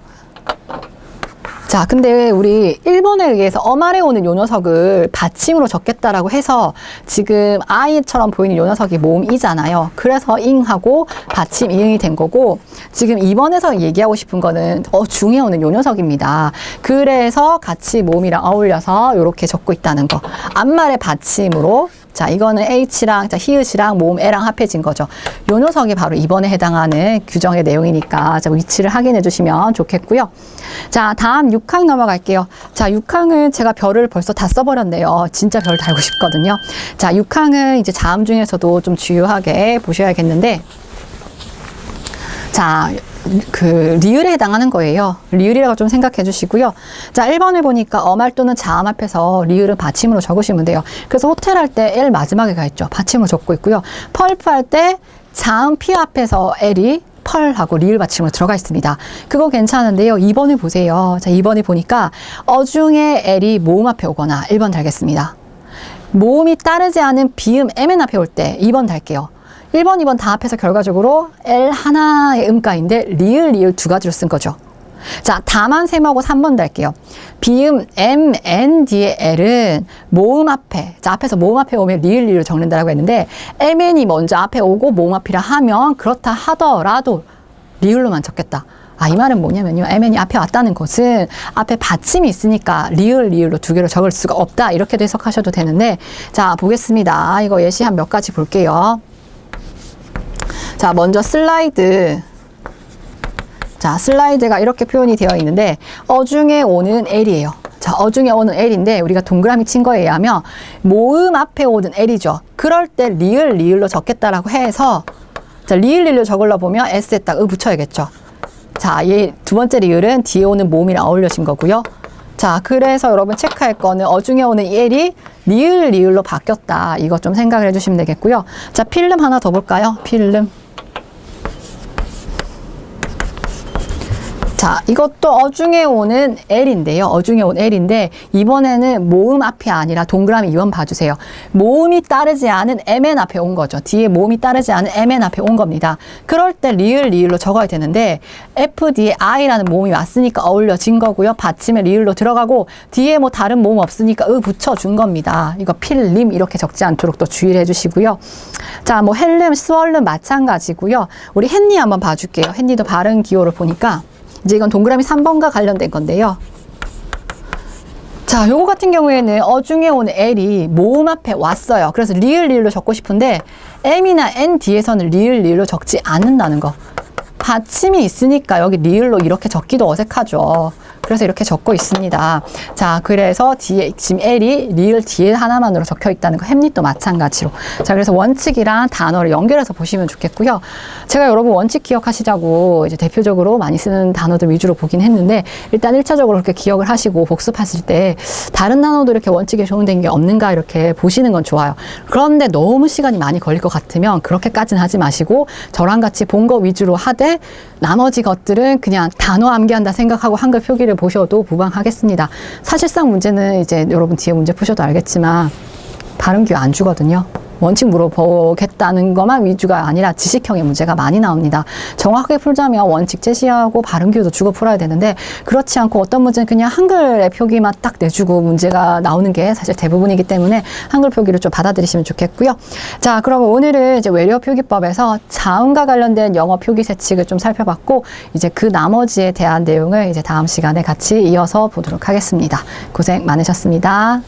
자, 근데 우리 1번에 의해서 어말에 오는 요 녀석을 받침으로 적겠다라고 해서 지금 아이처럼 보이는 요 녀석이 모음이잖아요. 그래서 잉하고 받침 이응이 된 거고, 지금 2번에서 얘기하고 싶은 거는 중에 오는 요 녀석입니다. 그래서 같이 모음이랑 어울려서 이렇게 적고 있다는 거. 앞말의 받침으로, 자, 이거는 H랑, 자, 히읗이랑 모음 E랑 합해진 거죠. 요 녀석이 바로 2번에 해당하는 규정의 내용이니까, 자, 위치를 확인해 주시면 좋겠고요. 자, 다음 6항 넘어갈게요. 자, 6항은 제가 별을 벌써 다 써버렸네요. 진짜 별 달고 싶거든요. 자, 6항은 이제 자음 중에서도 좀 주요하게 보셔야겠는데, 자, 그 리을에 해당하는 거예요. 리을이라고 좀 생각해 주시고요. 자, 1번을 보니까 어말 또는 자음 앞에서 리을은 받침으로 적으시면 돼요. 그래서 호텔 할 때 L 마지막에 가 있죠. 받침으로 적고 있고요. 펄프 할 때 자음 피 앞에서 L이 펄하고 리을 받침으로 들어가 있습니다. 그거 괜찮은데요. 2번을 보세요. 자, 2번을 보니까 어중에 L이 모음 앞에 오거나 1번 달겠습니다. 모음이 따르지 않은 비음 Mn 앞에 올 때 2번 달게요. 1번, 2번 다 합해서 결과적으로 L 하나의 음가인데 리을 2가지로 쓴 거죠. 자, 다만 셈하고 3번 달게요. 비음 M, N 뒤에 L은 모음 앞에, 자, 앞에서 모음 앞에 오면 리을을 적는다라고 했는데 MN이 먼저 앞에 오고 모음 앞이라 하면 그렇다 하더라도 리을로만 적겠다. 아, 이 말은 뭐냐면요. MN이 앞에 왔다는 것은 앞에 받침이 있으니까 리을로 2개로 적을 수가 없다. 이렇게도 해석하셔도 되는데, 자, 보겠습니다. 이거 예시 한 몇 가지 볼게요. 자, 먼저 슬라이드. 자, 슬라이드가 이렇게 표현이 되어 있는데 어중에 오는 L이에요. 자, 어중에 오는 L인데 우리가 동그라미 친 거에 의하면 모음 앞에 오는 L이죠. 그럴 때 리을로 적겠다라고 해서, 자, 리을로 적으려 보면 S에 딱 붙여야겠죠. 자, 얘 두 번째 리을은 뒤에 오는 모음이랑 어울려진 거고요. 자, 그래서 여러분 체크할 거는 어중에 오는 이 L이 리을로 바뀌었다. 이거 좀 생각을 해주시면 되겠고요. 자, 필름 하나 더 볼까요? 필름. 자, 이것도 어중에 오는 L인데요. 어중에 온 L인데 이번에는 모음 앞이 아니라 동그라미 2번 봐주세요. 모음이 따르지 않은 MN 앞에 온 거죠. 뒤에 모음이 따르지 않은 MN 앞에 온 겁니다. 그럴 때 리을로 적어야 되는데 F 뒤에 I라는 모음이 왔으니까 어울려진 거고요. 받침에 리을로 들어가고 뒤에 뭐 다른 모음 없으니까 붙여준 겁니다. 이거 필림 이렇게 적지 않도록 또 주의를 해주시고요. 자, 뭐 헬름, 스월름 마찬가지고요. 우리 헨리 한번 봐줄게요. 헨리도 발음 기호를 보니까 이제 이건 동그라미 3번과 관련된 건데요. 자, 요거 같은 경우에는 어중에 오는 L이 모음 앞에 왔어요. 그래서 리을로 적고 싶은데 M이나 N 뒤에서는 리을로 적지 않는다는 거. 받침이 있으니까 여기 리을로 이렇게 적기도 어색하죠. 그래서 이렇게 적고 있습니다. 자, 그래서 뒤에 지금 L이 리을 뒤에 하나만으로 적혀 있다는 거, 햄릿도 마찬가지로. 자, 그래서 원칙이랑 단어를 연결해서 보시면 좋겠고요. 제가 여러분 원칙 기억하시자고 이제 대표적으로 많이 쓰는 단어들 위주로 보긴 했는데 일단 1차적으로 그렇게 기억을 하시고 복습하실 때 다른 단어도 이렇게 원칙에 적용된 게 없는가 이렇게 보시는 건 좋아요. 그런데 너무 시간이 많이 걸릴 것 같으면 그렇게까지는 하지 마시고 저랑 같이 본 거 위주로 하되 나머지 것들은 그냥 단어 암기한다 생각하고 한글 표기를 보셔도 무방하겠습니다. 사실상 문제는 이제 여러분 뒤에 문제 푸셔도 알겠지만 발음 기회 안 주거든요. 원칙 물어보겠다는 것만 위주가 아니라 지식형의 문제가 많이 나옵니다. 정확하게 풀자면 원칙 제시하고 발음 기호도 주고 풀어야 되는데 그렇지 않고 어떤 문제는 그냥 한글의 표기만 딱 내주고 문제가 나오는 게 사실 대부분이기 때문에 한글 표기를 좀 받아들이시면 좋겠고요. 자, 그러면 오늘은 이제 외래어 표기법에서 자음과 관련된 영어 표기 세칙을 좀 살펴봤고 이제 그 나머지에 대한 내용을 이제 다음 시간에 같이 이어서 보도록 하겠습니다. 고생 많으셨습니다.